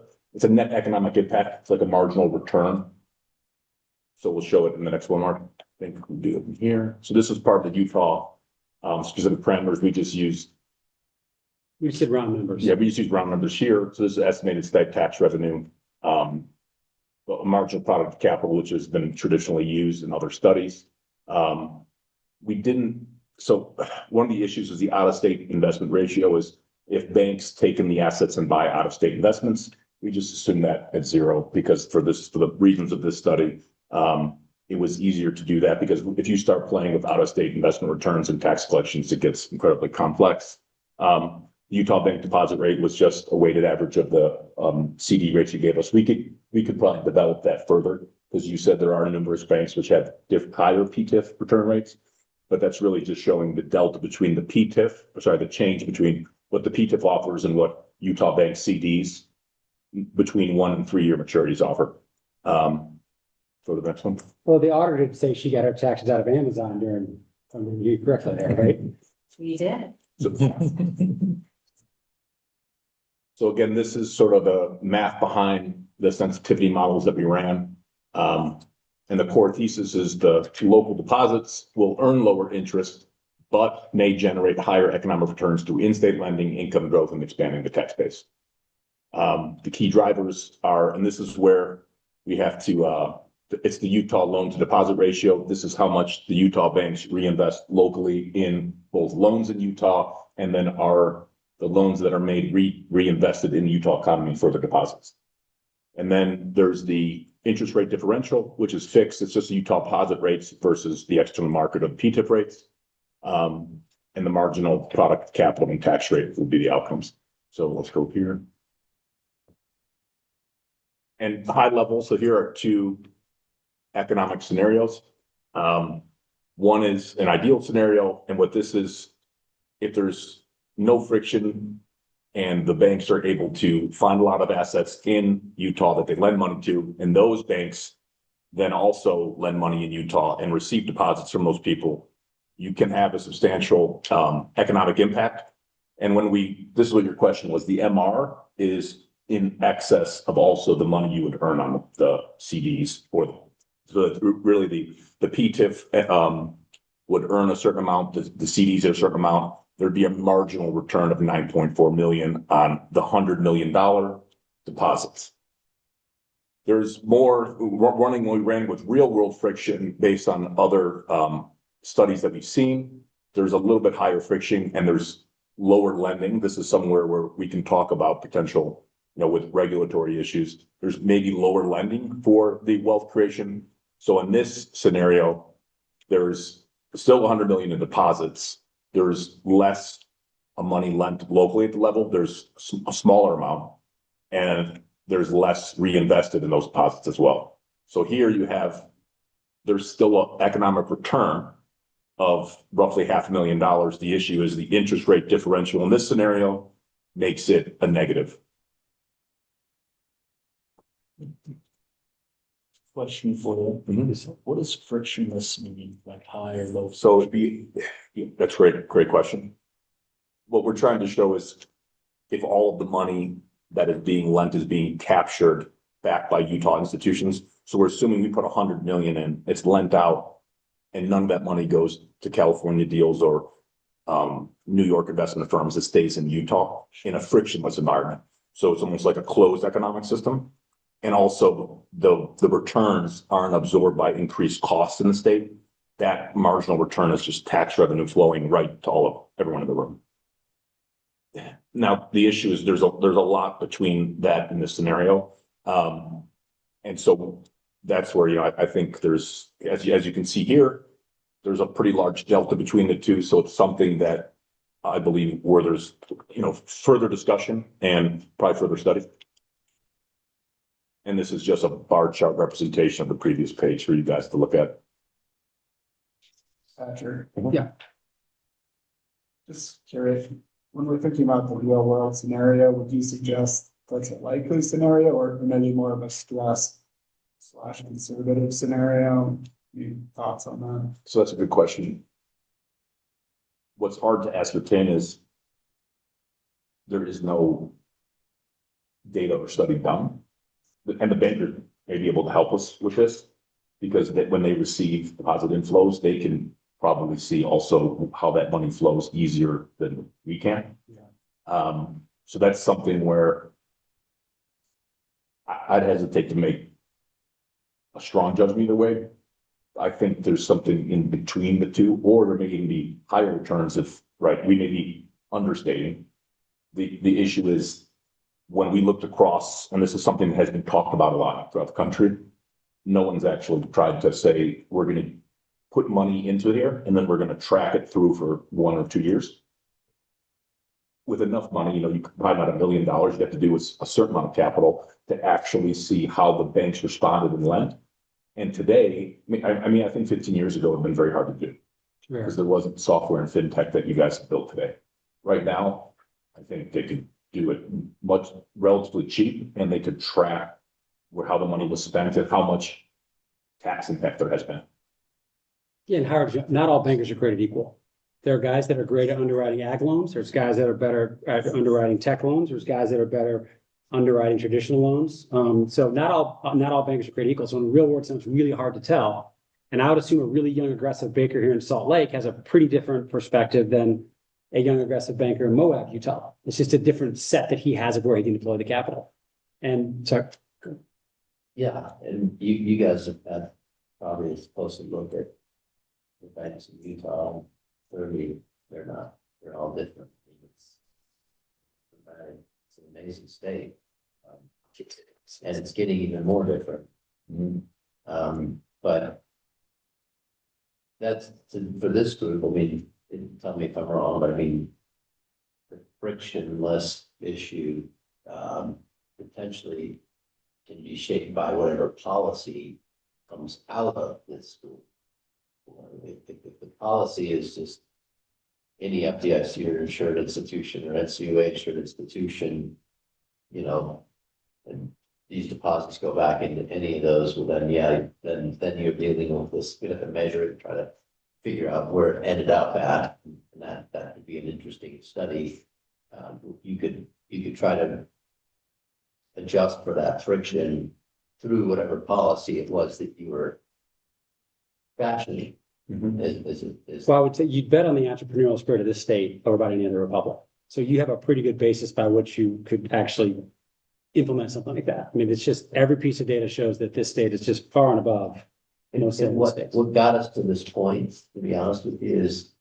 net economic impact. It's like a marginal return. So we'll show it in the next one, Mark. I think we'll do it in here. So this is part of the Utah specific parameters. We just said round numbers. Yeah, we just use round numbers here. So this is estimated state tax revenue, a marginal product of capital, which has been traditionally used in other studies. So one of the issues is the out-of-state investment ratio is if banks take in the assets and buy out-of-state investments, we just assume that at 0 because for the reasons of this study, it was easier to do that because if you start playing with out-of-state investment returns and tax collections, it gets incredibly complex. Utah bank deposit rate was just a weighted average of the CD rates you gave us. We could probably develop that further because you said there are numerous banks which have higher PTIF return rates. But that's really just showing the delta between the the change between what the PTIF offers and what Utah Bank CDs between 1 and 3 year maturities offer. Go to the next one. Well, the auditor did say she got her taxes out of Amazon during, if I remember you correctly there, right? We did. So again, this is sort of the math behind the sensitivity models that we ran. And the core thesis is the local deposits will earn lower interest, but may generate higher economic returns through in-state lending, income growth, and expanding the tax base. The key drivers are, and this is where we have to, it's the Utah loan to deposit ratio. This is how much the Utah banks reinvest locally in both loans in Utah and then the loans that are made reinvested in the Utah economy for the deposits. And then there's the interest rate differential, which is fixed. It's just Utah deposit rates versus the external market of PTIF rates. And the marginal product capital and tax rate would be the outcomes. So let's go here. And high level, so here are two economic scenarios. One is an ideal scenario, and what this is, if there's no friction and the banks are able to find a lot of assets in Utah that they lend money to, and those banks then also lend money in Utah and receive deposits from those people, you can have a substantial economic impact. And when this is what your question was, the MR is in excess of also the money you would earn on the CDs so really the PTIF would earn a certain amount, the CDs at a certain amount. There'd be a marginal return of 9.4 million on the $100 million deposits. There's more we ran with real world friction based on other studies that we've seen. There's a little bit higher friction and there's lower lending. This is somewhere where we can talk about potential, with regulatory issues. There's maybe lower lending for the wealth creation. So in this scenario, there's still 100 million in deposits. There's less money lent locally at the level. There's a smaller amount, and there's less reinvested in those deposits as well. So here there's still an economic return of roughly $500,000. The issue is the interest rate differential in this scenario makes it a negative. Question for you. What does frictionless mean? Like high or low? So that's great question. What we're trying to show is if all of the money that is being lent is being captured back by Utah institutions. So we're assuming we put 100 million in, it's lent out, and none of that money goes to California deals or New York investment firms. It stays in Utah in a frictionless environment. So it's almost like a closed economic system. And also the returns aren't absorbed by increased costs in the state. That marginal return is just tax revenue flowing right to everyone in the room. Now, the issue is there's a lot between that and this scenario. And so that's where, I think there's, as you can see here, there's a pretty large delta between the two. So it's something that I believe where there's, further discussion and probably further study. And this is just a bar chart representation of the previous page for you guys to look at. Patrick. Yeah. Just curious, when we're thinking about the real world scenario, would you suggest that's a likely scenario or maybe more of a stress / conservative scenario? Any thoughts on that? So that's a good question. What's hard to ascertain is there is no data or study done. And the banker may be able to help us with this because when they receive deposit inflows, they can probably see also how that money flows easier than we can. Yeah. So that's something where I'd hesitate to make a strong judgment either way. I think there's something in between the two, or there may even be higher returns if, we may be understating. The issue is when we looked across, and this is something that has been talked about a lot throughout the country, no one's actually tried to say, we're going to put money into here, and then we're going to track it through for 1 or 2 years. With enough money, you could probably not $1 million, you have to do a certain amount of capital to actually see how the banks responded and lent. And today, I think 15 years ago, it would have been very hard to do because there wasn't software and fintech that you guys have built today. Right now, I think they could do it much relatively cheap, and they could track how the money was spent and how much tax impact there has been. Yeah, and Howard, not all bankers are created equal. There are guys that are great at underwriting ag loans. There's guys that are better at underwriting tech loans. There's guys that are better underwriting traditional loans. So not all bankers are created equal. So in the real world, it's really hard to tell. And I would assume a really young, aggressive banker here in Salt Lake has a pretty different perspective than a young, aggressive banker in Moab, Utah. It's just a different set that he has of where he can deploy the capital. And so. Yeah, and you guys have had probably supposed to look at the banks in Utah. Clearly, they're all different. It's an amazing state. And it's getting even more different But that's for this group, I mean, tell me if I'm wrong, but I mean, the frictionless issue, potentially can be shaped by whatever policy comes out of this school. If the policy is just any FDIC or insured institution or NCUA insured institution, you know, and these deposits go back into any of those, well then, yeah, then you're dealing with this, you have to measure it, and try to figure out where it ended up at, and that could be an interesting study. You could try to adjust for that friction through whatever policy it was that you were fashioning. Well, I would say you'd bet on the entrepreneurial spirit of this state over about any other republic. So you have a pretty good basis by which you could actually implement something like that. I mean, it's just every piece of data shows that this state is just far and above. And what got us to this point, to be honest with you, is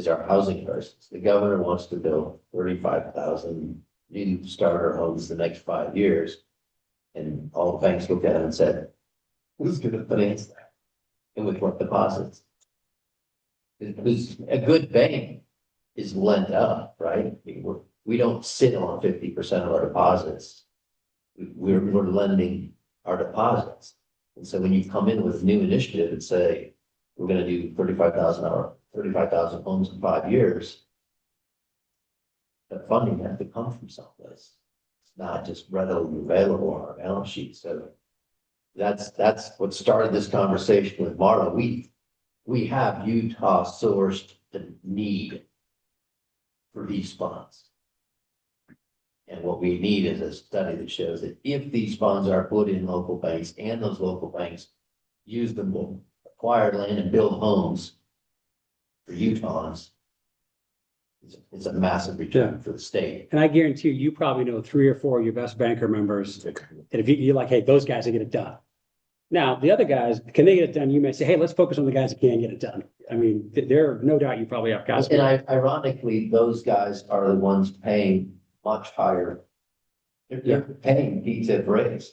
our housing crisis. The governor wants to build 35,000 new starter homes the next 5 years. And all the banks looked at it and said, who's going to finance that? And with what deposits? Because a good bank is lent up, right? I mean, we don't sit on 50% of our deposits. We're lending our deposits. And so when you come in with a new initiative and say, we're going to do 35,000 homes in 5 years, the funding has to come from someplace. It's not just readily available on our balance sheet. So that's what started this conversation with Marla. We have Utah sourced the need for these funds. And what we need is a study that shows that if these funds are put in local banks and those local banks use them to acquire land and build homes for Utahns, it's a massive return for the state. And I guarantee you probably know 3 or 4 of your best banker members. And if you're like, hey, those guys will get it done. Now, the other guys, can they get it done? You may say, hey, let's focus on the guys that can't get it done. I mean, there are no doubt you probably have guys. And ironically, those guys are the ones paying much higher. They're paying PTIF rates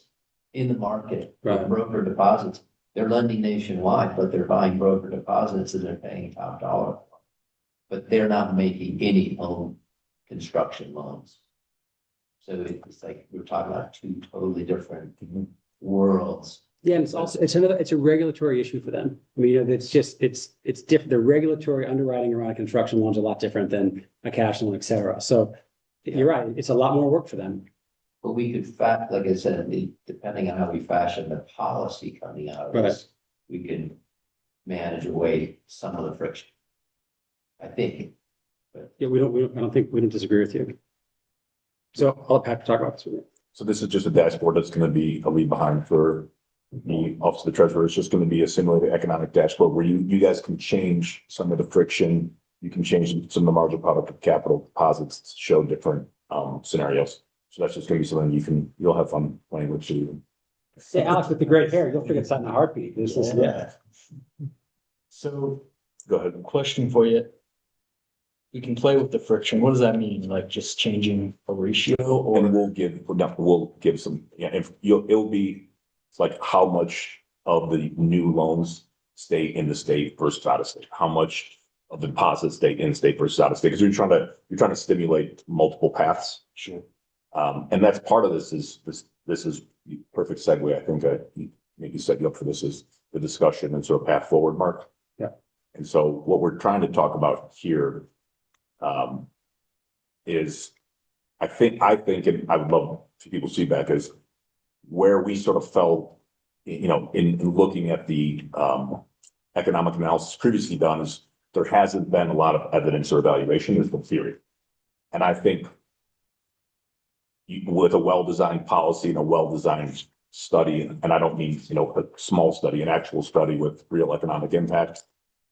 in the market, Right. Broker deposits. They're lending nationwide, but they're buying broker deposits and they're paying top dollar. But they're not making any home construction loans. So it's like we're talking about 2 totally different worlds. Yeah, and it's a regulatory issue for them. I mean, you know, it's different. The regulatory underwriting around construction loans are a lot different than a cash loan, et cetera. So you're right. It's a lot more work for them. But we could like I said, depending on how we fashion the policy coming out of this, we can manage away some of the friction. I think. But Yeah, I don't think we don't disagree with you. So I'll let Pat talk about this with you. So this is just a dashboard that's going to be a leave behind for the Office of the Treasurer. It's just going to be a simulated economic dashboard where you guys can change some of the friction. You can change some of the marginal product of capital deposits to show different scenarios. So that's just going to be something you'll have fun playing with too. Say, Alex, with the great hair, you'll figure this out in a heartbeat. So, Go ahead. question for you. We can play with the friction. What does that mean? Like just changing a ratio or? And we'll give some, it'll be, it's like how much of the new loans stay in the state versus out of state, how much of the deposits stay in state versus out of state, because you're trying to stimulate multiple paths. Sure. And that's part of this is perfect segue. I think I maybe set you up for this is the discussion and sort of path forward, Mark. Yeah. And so what we're trying to talk about here is I think, and I would love people's feedback is where we sort of felt, in looking at the economic analysis previously done is there hasn't been a lot of evidence or evaluation. There's been theory. And I think with a well-designed policy and a well-designed study, and I don't mean, a small study, an actual study with real economic impact,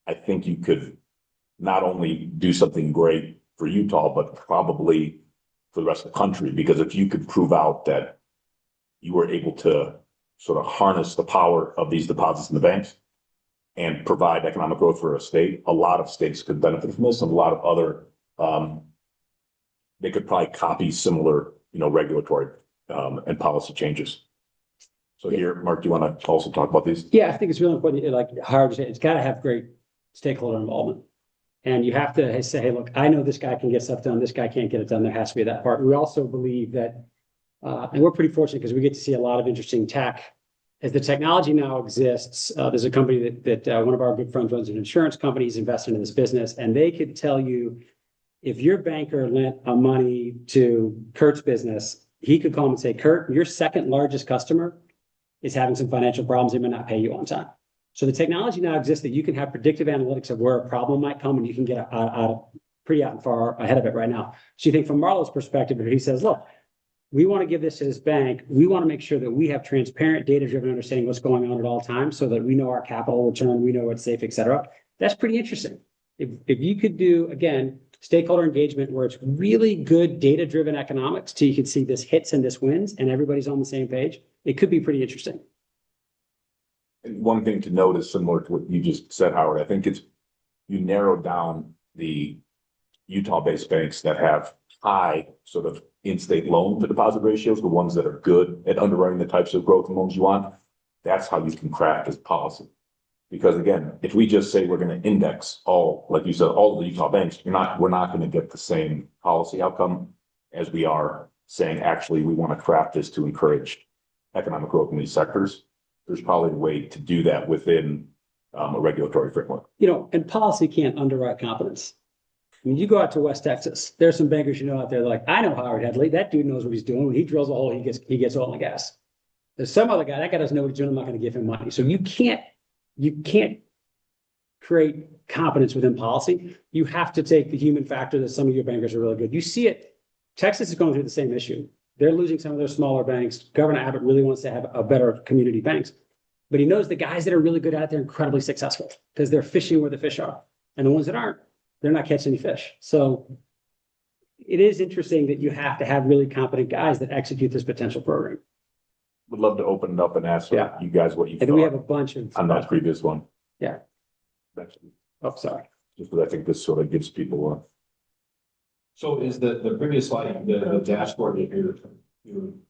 I think you could not only do something great for Utah, but probably for the rest of the country. Because if you could prove out that you were able to sort of harness the power of these deposits in the banks and provide economic growth for a state, a lot of states could benefit from this, and a lot of other, they could probably copy similar, regulatory and policy changes. So here, Mark, do you want to also talk about these? Yeah, I think it's really important, like Howard said, it's gotta have great stakeholder involvement. And you have to say, hey, look, I know this guy can get stuff done, this guy can't get it done, there has to be that part. We also believe that, and we're pretty fortunate because we get to see a lot of interesting tech. As the technology now exists, there's a company that one of our good friends runs, an insurance company, he's invested in this business, and they could tell you if your banker lent money to Kurt's business, he could call him and say, Kurt, your second largest customer is having some financial problems, they may not pay you on time. So the technology now exists that you can have predictive analytics of where a problem might come, and you can get pretty out and far ahead of it right now. So you think from Marlo's perspective, if he says, look, we want to give this to this bank, we want to make sure that we have transparent, data-driven understanding of what's going on at all times so that we know our capital return, we know what's safe, et cetera. That's pretty interesting. If you could do, again, stakeholder engagement where it's really good data-driven economics so you can see this hits and this wins and everybody's on the same page, it could be pretty interesting. And one thing to note is similar to what you just said, Howard. I think it's you narrow down the Utah-based banks that have high sort of in-state loan to deposit ratios, the ones that are good at underwriting the types of growth and loans you want. That's how you can craft this policy. Because again, if we just say we're going to index all, like you said, all of the Utah banks, we're not going to get the same policy outcome as we are saying, actually, we want to craft this to encourage economic growth in these sectors. There's probably a way to do that within a regulatory framework. You know, and policy can't underwrite competence. I mean, you go out to West Texas, there's some bankers you know out there, they're like, I know Howard Headley, that dude knows what he's doing. When he drills a hole, he gets oil and gas. There's some other guy, that guy doesn't know what he's doing, I'm not going to give him money. So you can't create competence within policy. You have to take the human factor that some of your bankers are really good. You see it, Texas is going through the same issue. They're losing some of their smaller banks. Governor Abbott really wants to have a better community banks, but he knows the guys that are really good at it, they're incredibly successful because they're fishing where the fish are. And the ones that aren't, they're not catching any fish. So it is interesting that you have to have really competent guys that execute this potential program. Would love to open it up and ask Yeah. you guys what you And then we thought have a bunch of. on that previous one. Yeah. That's Oh, sorry. just because I think this sort of gives people So is the previous slide, the dashboard that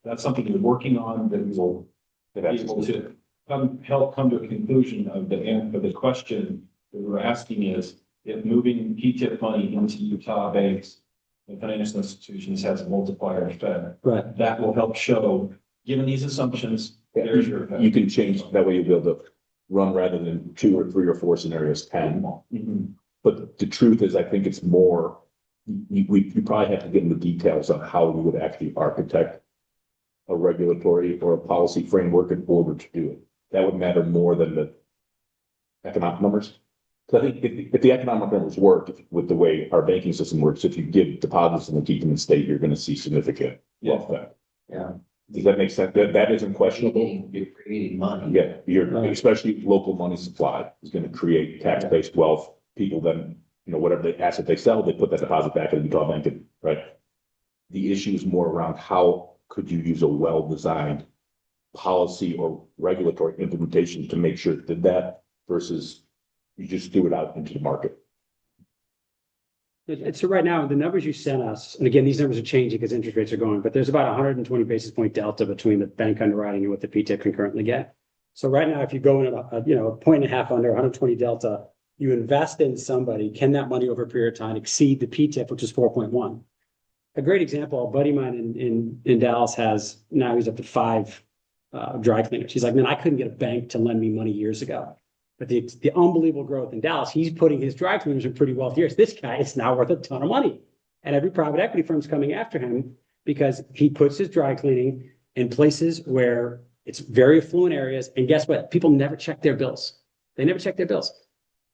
that's something you're working on that will be able to help come to a conclusion of the question that we're asking is, if moving PTIF money into Utah banks and financial institutions has a multiplier effect, Right. that will help show, given these assumptions, there's your effect. you can change that way. You'll be able to run rather than 2 or 3 or 4 scenarios, 10. Mhm. But the truth is, I think it's more, you probably have to get into details on how you would actually architect a regulatory or a policy framework in order to do it. That would matter more than the economic numbers. So I think if the economic numbers work with the way our banking system works, if you give deposits in the keep them in state, you're going to see significant wealth back. Yeah. Does that make sense? That isn't questionable. You're creating money. Yeah, especially local money supply is going to create tax-based wealth. People then, whatever the asset they sell, they put that deposit back in the Utah bank, right? The issue is more around how could you use a well-designed policy or regulatory implementation to make sure it did that versus you just threw it out into the market. So right now, the numbers you sent us, and again, these numbers are changing because interest rates are going, but there's about 120 basis point delta between the bank underwriting and what the PTIF can currently get. So right now, if you go in at a 1.5 under 120 delta, you invest in somebody, can that money over a period of time exceed the PTIF, which is 4.1? A great example, a buddy of mine in Dallas has, now he's up to 5 dry cleaners. He's like, man, I couldn't get a bank to lend me money years ago. But the unbelievable growth in Dallas, he's putting his dry cleaners in pretty wealthy years. This guy is now worth a ton of money. And every private equity firm's coming after him because he puts his dry cleaning in places where it's very affluent areas. And guess what? People never check their bills. They never check their bills.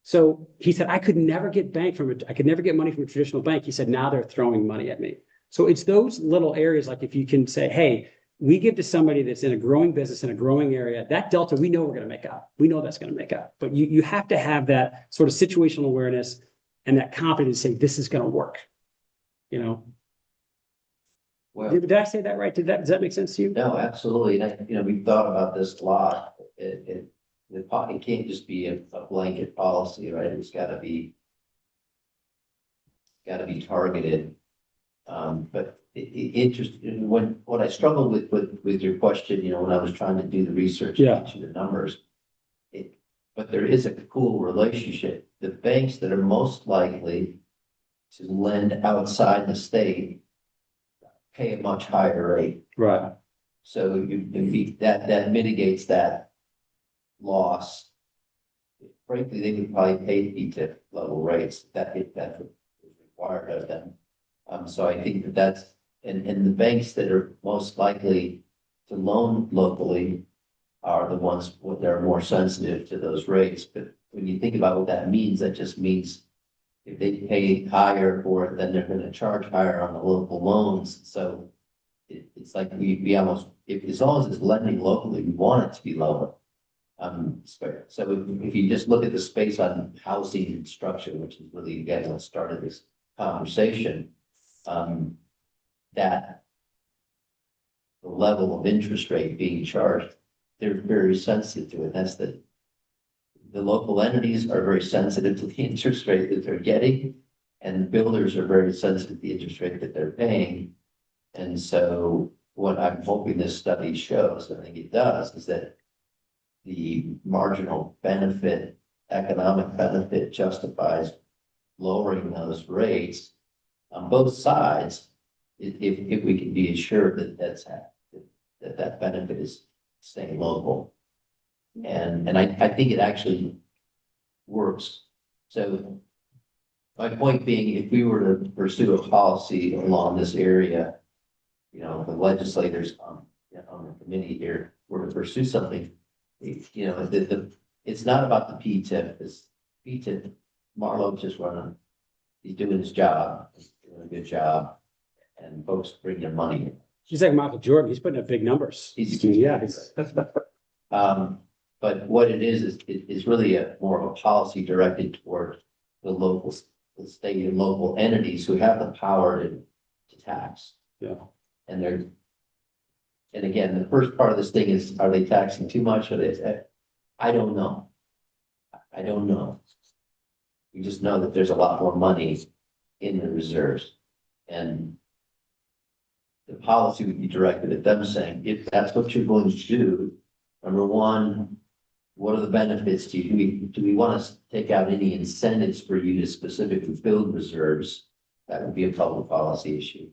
So he said, I could never get money from a traditional bank. He said, now they're throwing money at me. So it's those little areas, like if you can say, hey, we give to somebody that's in a growing business in a growing area, that delta, we know we're going to make up. We know that's going to make up. But you have to have that sort of situational awareness and that confidence to say, this is going to work. Well, Did I say that right? Does that make sense to you? no, absolutely. And we've thought about this a lot. It can't just be a blanket policy, right? It's got to be targeted. But interesting, what I struggled with your question, you know, when I was trying to do the research, Yeah. to get you the numbers. But there is a cool relationship. The banks that are most likely to lend outside the state pay a much higher rate. Right. So that mitigates that loss. Frankly, they could probably pay PTIF level rates if that's required of them. So I think that's, and the banks that are most likely to loan locally are the ones that are more sensitive to those rates. But when you think about what that just means if they pay higher for it, then they're gonna charge higher on the local loans. So it's like we almost, as long as it's lending locally, we want it to be lower. So if you just look at the space on housing construction, which is really, again, what started this conversation, that the level of interest rate being charged, they're very sensitive to it. That's the local entities are very sensitive to the interest rate that they're getting, and the builders are very sensitive to the interest rate that they're paying. And so what I'm hoping this study shows, I think it does, is that the marginal benefit, economic benefit justifies lowering those rates on both sides if we can be assured that that benefit is staying local. And I think it actually works. So my point being, if we were to pursue a policy along this area, you know, the legislators on the committee here were to pursue something, you know, it's not about the PTIF. It's PTIF, Marlowe just running, he's doing his job, he's doing a good job, and folks bring their money in. He's like Michael Jordan. He's putting up big numbers. But what it is really more of a policy directed toward the state and local entities who have the power to tax. Yeah. And again, the first part of this thing is, are they taxing too much? I don't know. I don't know. We just know that there's a lot more money in the reserves. And the policy would be directed at them saying, if that's what you're going to do, number one, what are the benefits to you? Do we want to take out any incentives for you to specifically build reserves? That would be a public policy issue.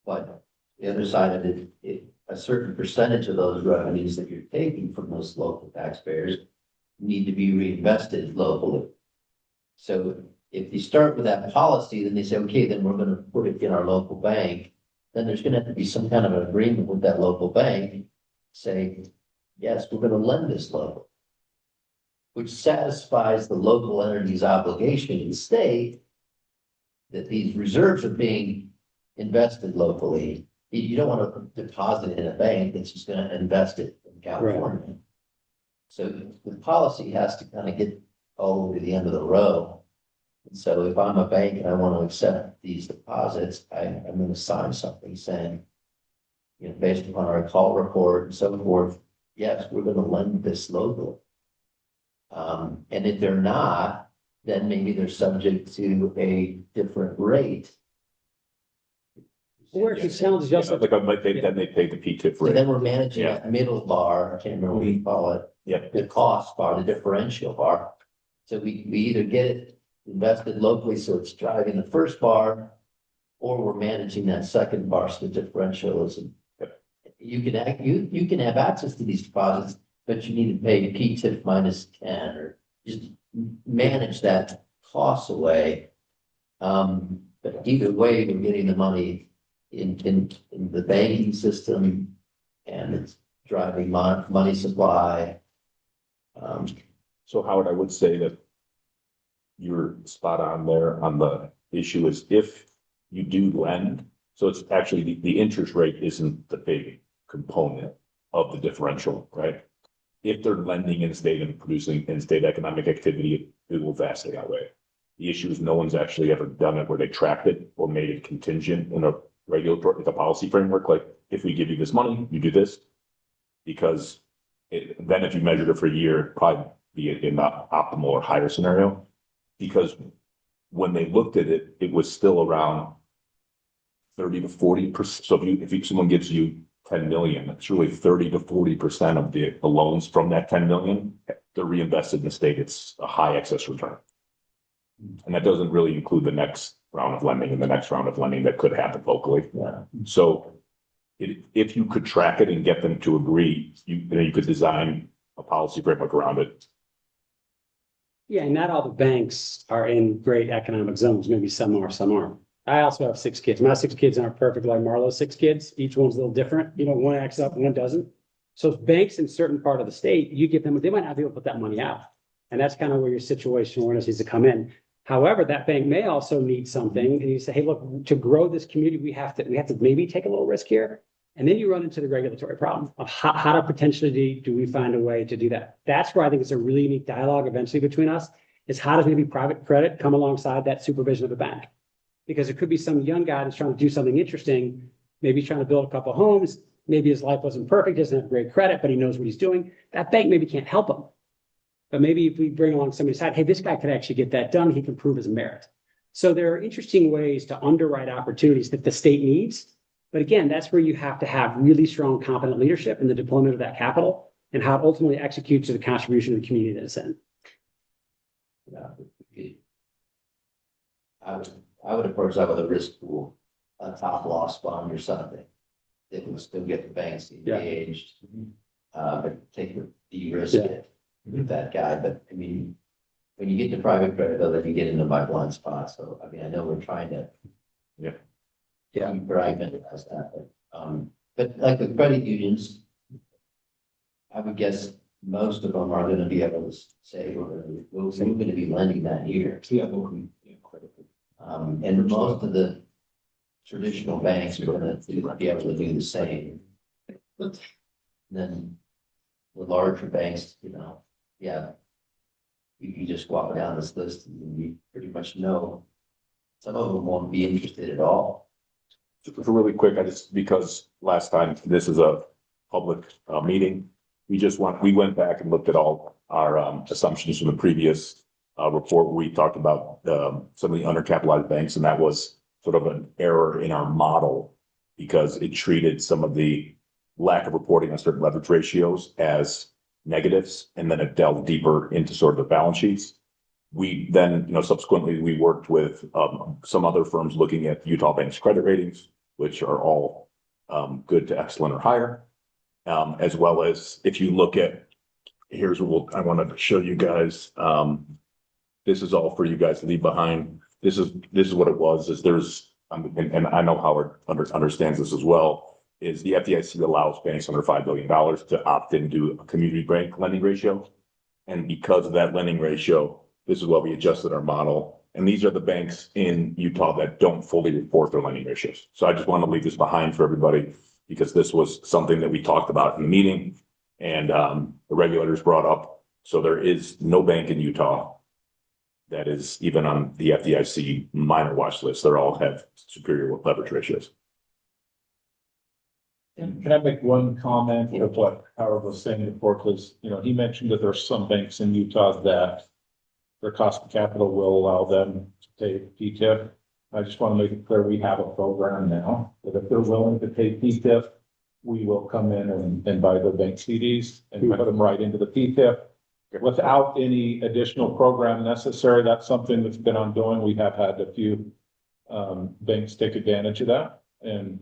But the other side of it, a certain percentage of those revenues that you're taking from those local taxpayers need to be reinvested locally. So if you start with that policy, then they say, okay, then we're going to put it in our local bank. Then there's going to have to be some kind of an agreement with that local bank saying, yes, we're going to lend this local, which satisfies the local entity's obligation to the state that these reserves are being invested locally. You don't want to deposit it in a bank that's just going to invest it in California. Right. So the policy has to kind of get all over the end of the row. And so if I'm a bank and I want to accept these deposits, I'm going to sign something saying, you know, based upon our call report and so forth, yes, we're going to lend this locally. And if they're not, then maybe they're subject to a different rate. Or it sounds just like then they pay the PTIF So rate. then we're managing that middle bar, I can't remember what you call it. Yeah. The cost bar, the differential bar. So we either get it invested locally, so it's driving the first bar, or we're managing that second bar, so the differential is. You can have access to these deposits, but you need to pay PTIF minus 10 or just manage that cost away. But either way, we're getting the money in the banking system, and it's driving money supply. So Howard, I would say that you're spot on there on the issue is if you do lend, so it's actually the interest rate isn't the big component of the differential, right? If they're lending in state and producing in state economic activity, it will vastly outweigh. The issue is no one's actually ever done it where they tracked it or made it contingent in a regulatory, like a policy framework, like if we give you this money, you do this. Because then if you measured it for a year, it'd probably be in the optimal or higher scenario. Because when they looked at it, it was still around 30 to 40%. So if someone gives you 10 million, it's really 30 to 40% of the loans from that 10 million. They're reinvested in the state. It's a high excess return. And that doesn't really include the next round of lending and the next round of lending that could happen locally. Yeah. So if you could track it and get them to agree, you could design a policy framework around it. Yeah, and not all the banks are in great economic zones. Maybe some are, some aren't. I also have 6 kids. My 6 kids aren't perfect like Marlo's 6 kids. Each one's a little different. You know, one acts up, one doesn't. So banks in certain part of the state, you give them, they might not be able to put that money out. And that's kind of where your situational awareness needs to come in. However, that bank may also need something. And you say, hey, look, to grow this community, we have to maybe take a little risk here. And then you run into the regulatory problem of how to potentially do we find a way to do that? That's where I think it's a really unique dialogue eventually between us, is how does maybe private credit come alongside that supervision of the bank? Because it could be some young guy that's trying to do something interesting, maybe he's trying to build a couple of homes, maybe his life wasn't perfect, doesn't have great credit, but he knows what he's doing. That bank maybe can't help him. But maybe if we bring along somebody side, hey, this guy could actually get that done, he can prove his merit. So there are interesting ways to underwrite opportunities that the state needs. But again, that's where you have to have really strong, competent leadership in the deployment of that capital and how it ultimately executes to the contribution of the community that it's in. I would approach that with a risk pool, a top loss fund or something. That will still get the banks engaged, but take the de-risk it with that guy. But I mean, when you get to private credit, though, then you get into my blind spot. So I mean, I know we're trying to fragment as that, but like the credit unions, I would guess most of them are going to be able to say we're going to be lending that year. And most of the traditional banks are going to be able to do the same. Then the larger banks, you just walk down this list and you pretty much know some of them won't be interested at all. Really quick, because last time this is a public meeting, we went back and looked at all our assumptions from the previous report. We talked about some of the undercapitalized banks, and that was sort of an error in our model because it treated some of the lack of reporting on certain leverage ratios as negatives, and then it delved deeper into sort of the balance sheets. We then, subsequently, we worked with some other firms looking at Utah Bank's credit ratings, which are all good to excellent or higher, as well as if you look at, here's what I wanted to show you guys. This is all for you guys to leave behind. This is what it was. And I know Howard understands this as well. Is the FDIC allows banks under $5 billion to opt into a community bank lending ratio, and because of that lending ratio, this is what we adjusted our model. And these are the banks in Utah that don't fully report their lending ratios. So I just want to leave this behind for everybody because this was something that we talked about in the meeting and the regulators brought up. So there is no bank in Utah that is even on the FDIC minor watch list. They all have superior leverage ratios. Can I make one comment of what Howard was saying before? Because, he mentioned that there's some banks in Utah that their cost of capital will allow them to take PTIF. I just want to make it clear, we have a program now that if they're willing to take PTIF, we will come in and buy their bank CDs and put them right into the PTIF without any additional program necessary. That's something that's been ongoing. We have had a few banks take advantage of that. And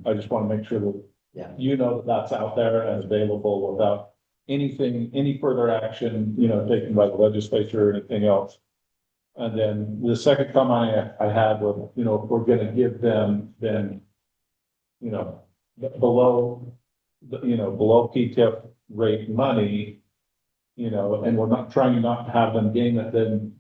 I just want to make sure that that that's out there and available without any further action, taken by the legislature or anything else. And then the second comment I had was, if we're going to give them then, below PTIF rate money, and we're not trying not to have them gain it, then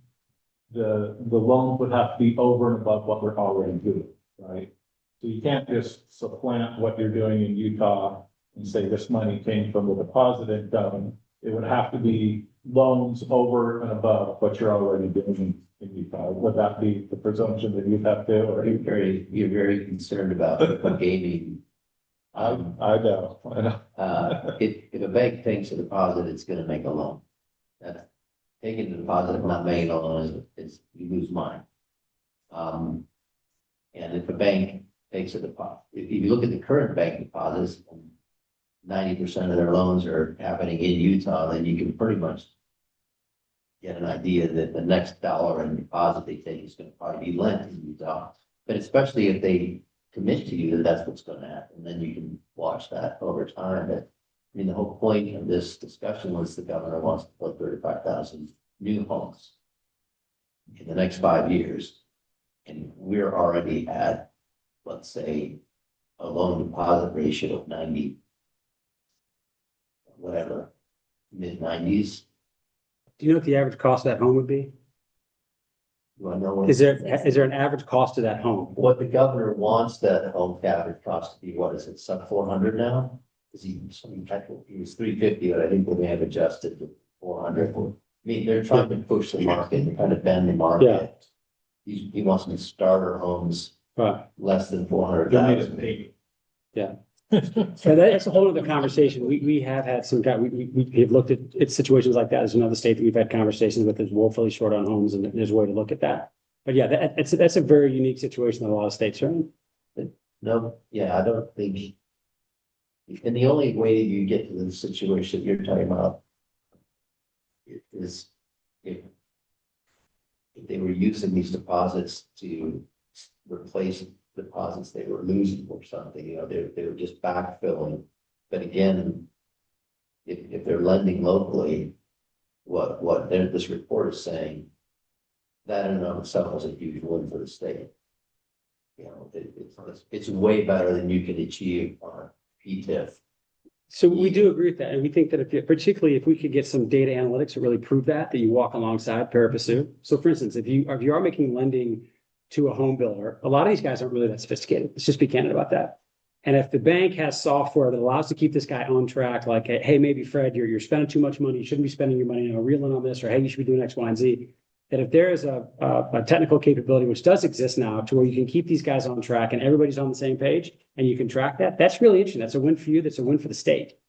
the loans would have to be over and above what they're already doing, right? So you can't just supplant what you're doing in Utah and say this money came from the deposit income. It would have to be loans over and above what you're already doing in Utah. Would that be the presumption that you'd have to? Or You're very concerned about gaming. I know. If a bank takes a deposit, it's going to make a loan. Taking the deposit and not making a loan is you lose money. And if a bank takes a deposit. If you look at the current bank deposits, 90% of their loans are happening in Utah, then you can pretty much get an idea that the next dollar in deposit they take is going to probably be lent in Utah. But especially if they commit to you that that's what's going to happen, then you can watch that over time. But I mean, the whole point of this discussion was the governor wants to put 35,000 new homes in the next 5 years. And we're already at, let's say, a loan deposit ratio of 90, whatever, mid-90s. Do you know what the average cost of that home would be? Do I know what? Is there an average cost of that home? What the governor wants that home average cost to be, what is it, sub 400 now? Is he was 350, but I think they may have adjusted to 400. I mean, they're trying to push the market and kind of bend the market. He wants to starter homes less than 400,000. Yeah. So that's a whole other conversation. We have had some guy, we have looked at situations like that. There's another state that we've had conversations with that's woefully short on homes, and there's a way to look at that. But yeah, that's a very unique situation that a lot of states are in. No, yeah, I don't think. And the only way you get to the situation you're talking about is if they were using these deposits to replace deposits they were losing or something, you know, they were just backfilling. But again, if they're lending locally, what this report is saying, that in and of itself is a huge win for the state. You know, it's way better than you can achieve on PTIF. So we do agree with that, and we think that particularly if we could get some data analytics to really prove that you walk alongside pari passu. So for instance, if you are making lending to a home builder, a lot of these guys aren't really that sophisticated. Let's just be candid about that. And if the bank has software that allows to keep this guy on track, like, hey, maybe Fred, you're spending too much money, you shouldn't be spending your money now, reel in on this, or hey, you should be doing X, Y, and Z. That if there is a technical capability, which does exist now, to where you can keep these guys on track and everybody's on the same page and you can track that, that's really interesting. That's a win for you. That's a win for the state.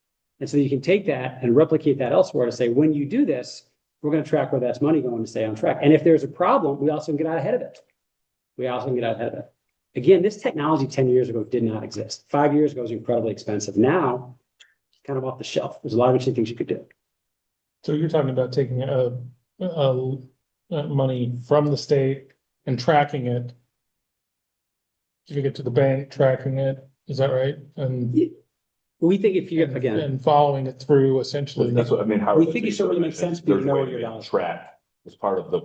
And so you can take that and replicate that elsewhere to say, when you do this, we're going to track where that's money going to stay on track. And if there's a problem, we also can get out ahead of it. Again, this technology 10 years ago did not exist. 5 years ago, it was incredibly expensive. Now, it's kind of off the shelf. There's a lot of interesting things you could do. So you're talking about taking money from the state and tracking it. Giving it to the bank, tracking it, is that right? And we think if you, again. And following it through essentially. That's what I mean. How We think it should really make sense for you to know where you're going going. to track as part of the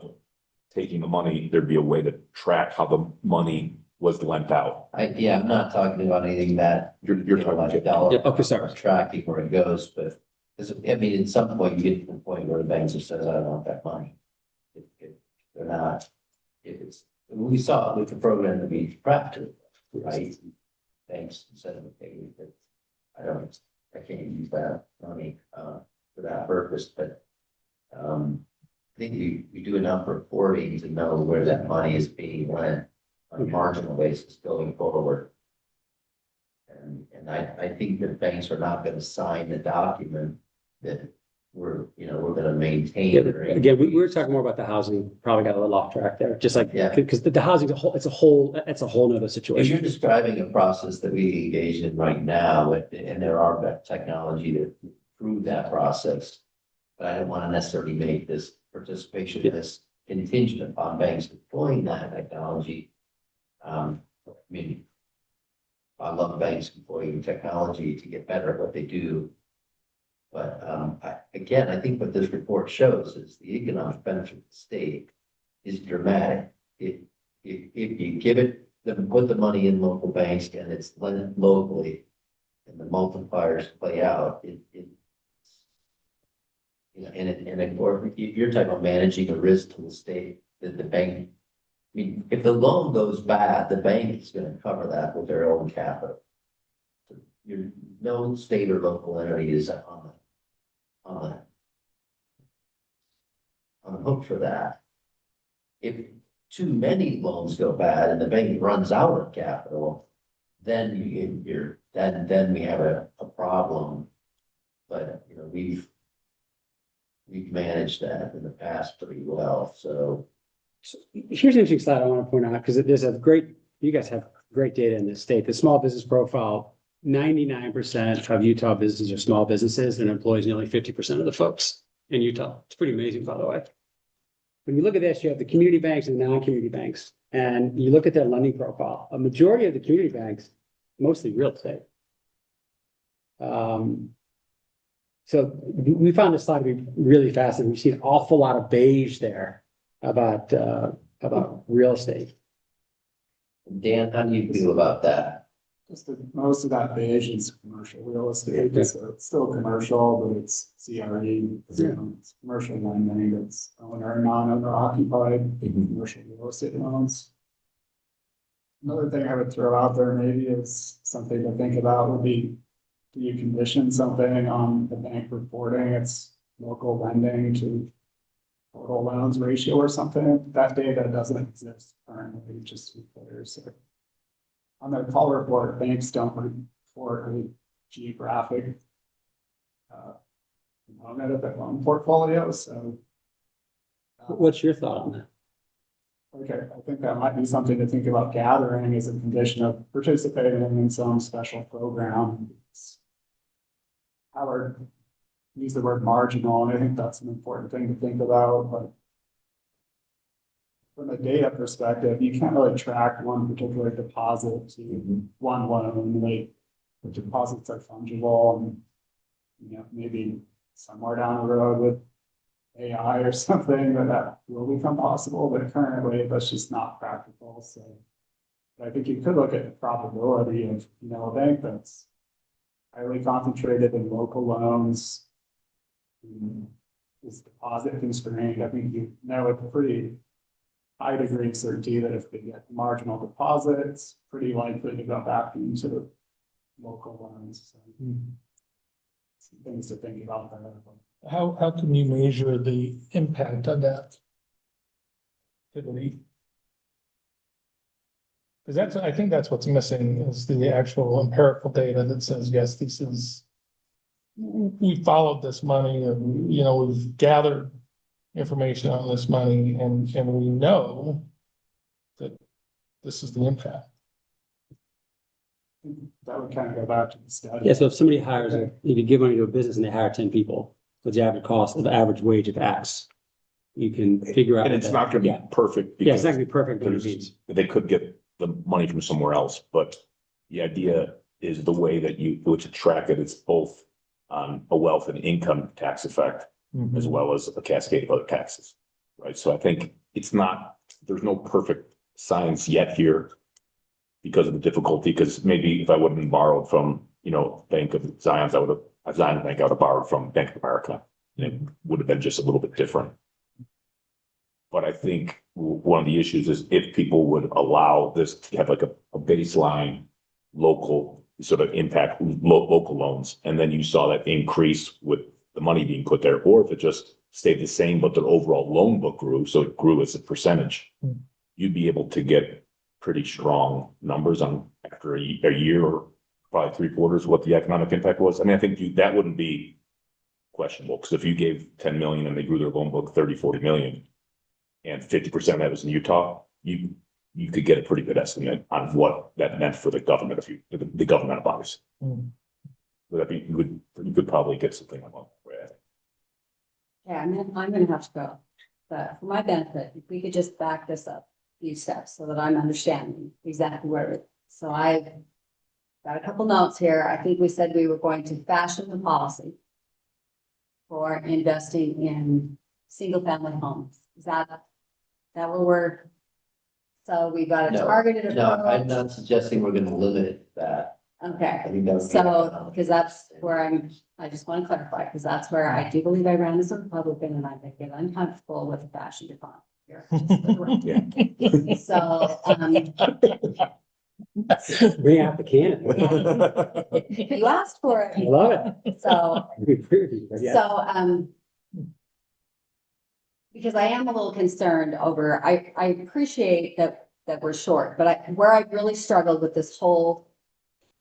taking the money, there'd be a way to track how the money was lent out. I'm not talking about anything that You're talking like about dollar. Okay, sorry. Tracking where it goes, but I mean, at some point you get to the point where the banks just says, I don't want that money. If they're not, we saw with the program that we crafted, right? Banks said, okay, I can't use that money for that purpose, but I think we do enough reporting to know where that money is being lent on a marginal basis going forward. And I think that banks are not going to sign the document that we're going to maintain. Again, we were talking more about the housing, probably got a little off track there, just like, because the housing, that's a whole nother If situation. you're describing a process that we engage in right now, and there are technology to improve that process, but I don't want to necessarily make this participation in this contingent upon banks deploying that technology. I mean, I love banks employing technology to get better at what they do. But I think what this report shows is the economic benefit of the state is dramatic. If you give it, put the money in local banks and it's lent locally, and the multipliers play out, and of course, you're talking about managing a risk to the state that the bank. I mean, if the loan goes bad, the bank is going to cover that with their own capital. No state or local entity is on the hook for that. If too many loans go bad and the bank runs out of capital, then then we have a problem. But we've managed that in the past pretty well. So here's an interesting slide I want to point out, because there's you guys have great data in this state. The small business profile, 99% of Utah businesses are small businesses and employs nearly 50% of the folks in Utah. It's pretty amazing, by the way. When you look at this, you have the community banks and the non-community banks, and you look at their lending profile. A majority of the community banks, mostly real estate. So we found this slide to be really fascinating. We've seen an awful lot of beige there about real estate. Dan, how do you feel about that? Just that most of that beige is commercial real estate, so it's still commercial, but it's CRE. It's commercial lending, it's owner and non-owner occupied, commercial real estate loans. Another thing I would throw out there maybe is something to think about would be, do you condition something on the bank reporting its local lending to total loans ratio or something? That data doesn't exist currently, just to be clear. So on their call report, banks don't report a geographic component of their loan portfolio. So What's your thought on that? okay, I think that might be something to think about gathering as a condition of participating in some special program. Howard used the word marginal, and I think that's an important thing to think about, but from a data perspective, you can't really track one particular deposit to one loan. Like, the deposits are fungible, and maybe somewhere down the road with AI or something that will become possible, but currently that's just not practical. So I think you could look at the probability of a bank that's highly concentrated in local loans, is deposit constrained. I think with a pretty high degree of certainty that if they get marginal deposits, pretty likely to go back into the local loans. So, some things to think about there. How can you measure the impact of that? Because I think that's what's missing is the actual empirical data that says, yes, we followed this money and, we've gathered information on this money and we know that this is the impact. That would kind of go back to the study. Yeah, so if somebody hires, if you give money to a business and they hire 10 people, what's the average cost of the average wage of X? You can figure out. And it's not gonna be perfect. Yeah, it's not gonna be perfect. They could get the money from somewhere else, but the idea is the way that to track it, it's both a wealth and income tax effect, as well as a cascade of other taxes, right? So I think there's no perfect science yet here because of the difficulty, because maybe if I would have been borrowed from, Bank of Zion Bank, I would have borrowed from Bank of America, and it would have been just a little bit different. But I think one of the issues is if people would allow this to have like a baseline local sort of impact, local loans, and then you saw that increase with the money being put there, or if it just stayed the same, but the overall loan book grew, so it grew as a percentage, you'd be able to get pretty strong numbers on after a year or probably 3/4 what the economic impact was. I mean, I think that wouldn't be questionable, because if you gave 10 million and they grew their loan book 30-40 million, and 50% of that was in Utah, you could get a pretty good estimate on what that meant for the government, the governmental bodies. Would that be, you could probably get something like that. Yeah, I'm gonna have to go, but for my benefit, if we could just back this up a few steps so that I'm understanding exactly where it is. So I've got a couple notes here. I think we said we were going to fashion the policy for investing in single family homes. Is that where so we got a targeted approach? No, I'm not suggesting we're gonna limit that. Okay, I think that's. so, because that's where I just want to clarify, because that's where I do believe I ran as a Republican and I get uncomfortable with the fashion department here. So, Bring out the can. you asked for it. I love it. So, Yeah. Because I am a little concerned over, I appreciate that we're short, but where I really struggled with this whole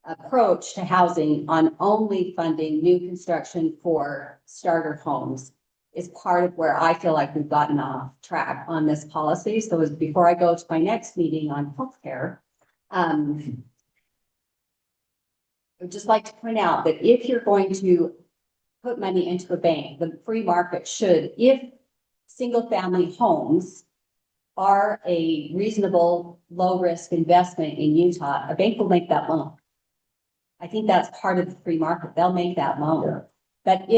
approach to housing on only funding new construction for starter homes is part of where I feel like we've gotten off track on this policy. So before I go to my next meeting on healthcare, I'd just like to point out that if you're going to put money into a bank, the free market should, if single-family homes are a reasonable, low-risk investment in Utah, a bank will make that loan. I think that's part of the free market. They'll make that loan. But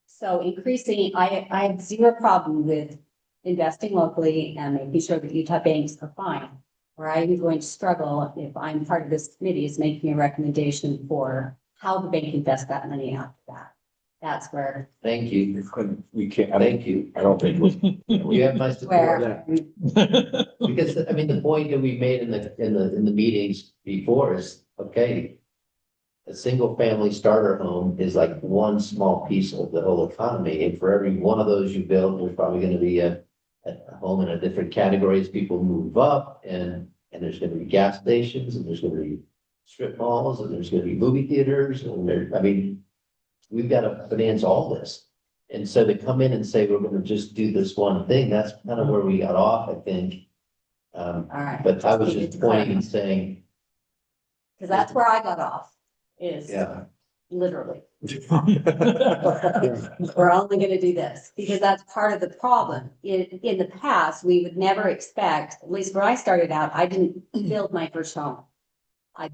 so increasing, I have zero problem with investing locally and making sure that Utah banks are fine. Where I'm going to struggle, if I'm part of this committee, is making a recommendation for how the bank invests that money after that. That's where. Thank you. We can't, Thank you. I don't think. You have my support. Where. Because, I mean, the point that we made in the meetings before is, okay, a single family starter home is like one small piece of the whole economy. And for every one of those you build, there's probably going to be a home in a different category as people move up, and there's going to be gas stations, and there's going to be strip malls, and there's going to be movie theaters, and I mean, we've got to finance all this. And so to come in and say, we're going to just do this one thing, that's kind of where we got off, I think. All right. But I was just pointing and saying. Because that's where I got off, is Yeah. literally. We're only gonna do this, because that's part of the problem. In the past, we would never expect, at least when I started out, I didn't build my first home. I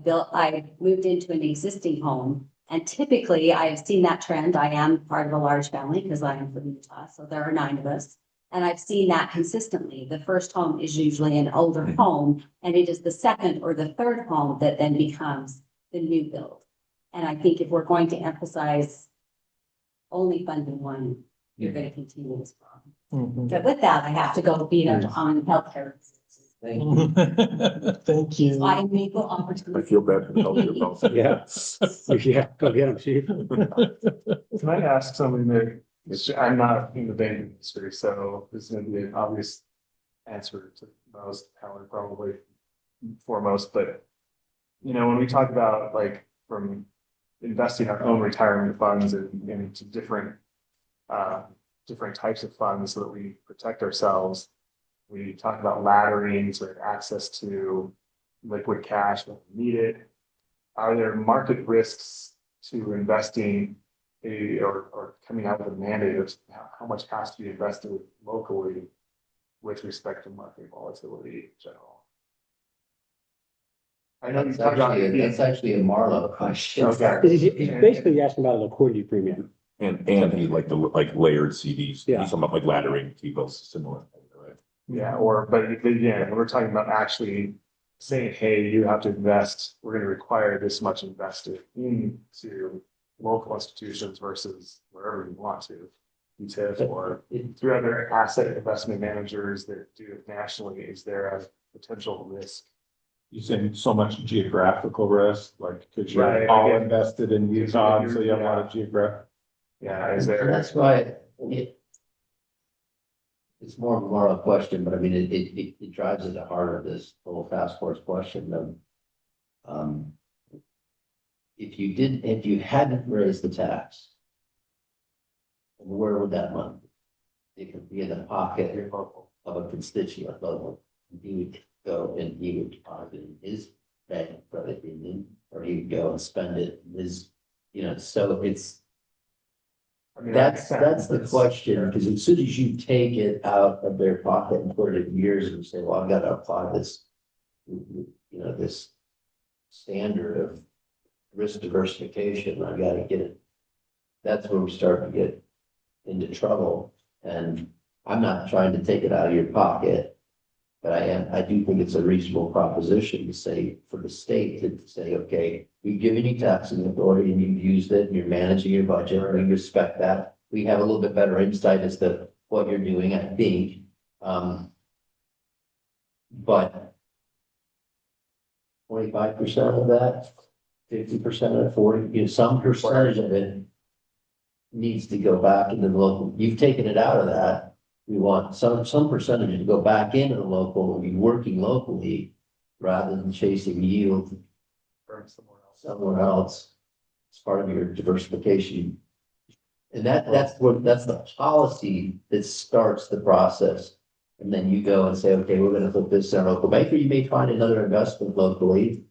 moved into an existing home, and typically I have seen that trend. I am part of a large family because I am from Utah, so there are 9 of us. And I've seen that consistently. The first home is usually an older home, and it is the second or the third home that then becomes the new build. And I think if we're going to emphasize only funding one, you're going to continue this problem. But with that, I have to go beat up on healthcare. Thank you. Thank you. I am equal I opportunity. feel bad for the healthcare folks. Yeah, go get them, chief. Can I ask something that, I'm not in the banking industry, so this is gonna be an obvious answer to most, Howard, probably foremost, but you know, when we talk about like from investing our own retirement funds into different types of funds so that we protect ourselves, we talk about laddering so we have access to liquid cash when we need it. Are there market risks to investing or coming out with a mandate of how much has to be invested locally with respect to market volatility in general? I know you talked about That's actually a Marlowe question. Okay. He's basically asking about a liquidity premium. And he like layered CDs. Yeah. He's talking about like laddering T-bills similar. Yeah, but yeah, we're talking about actually saying, hey, you have to invest, we're going to require this much invested into local institutions versus wherever you want to, PTIF or through other asset investment managers that do it nationally. Is there a potential risk? You saying so much geographical risk, like, because you're Right, all again, invested in Utah, so you have a lot of geographic. Yeah, is And there? that's why it's more of a moral question, but I mean, it drives at the heart of this whole task force question of, if you hadn't raised the tax, where would that money be? It could be in the pocket of a constituent level. He would go and he would deposit in his bank credit union, or he would go and spend it in his, so it's. I mean, That's the question, because as soon as you take it out of their pocket and put it in yours and say, well, I've got to apply this, this standard of risk diversification, I've got to get it. That's where we start to get into trouble. And I'm not trying to take it out of your pocket, but I do think it's a reasonable proposition to say, for the state to say, okay, we've given you taxing authority and you've used it and you're managing your budget, and we respect that. We have a little bit better insight as to what you're doing, I think. But 25% of that, 50% of it, 40, some percentage of it needs to go back into the local. You've taken it out of that. We want some percentage to go back into the local and be working locally rather than chasing yield somewhere else. It's part of your diversification. And that's the policy that starts the process And then you go and say, okay, we're gonna put this in a local bank, or you may find another investment locally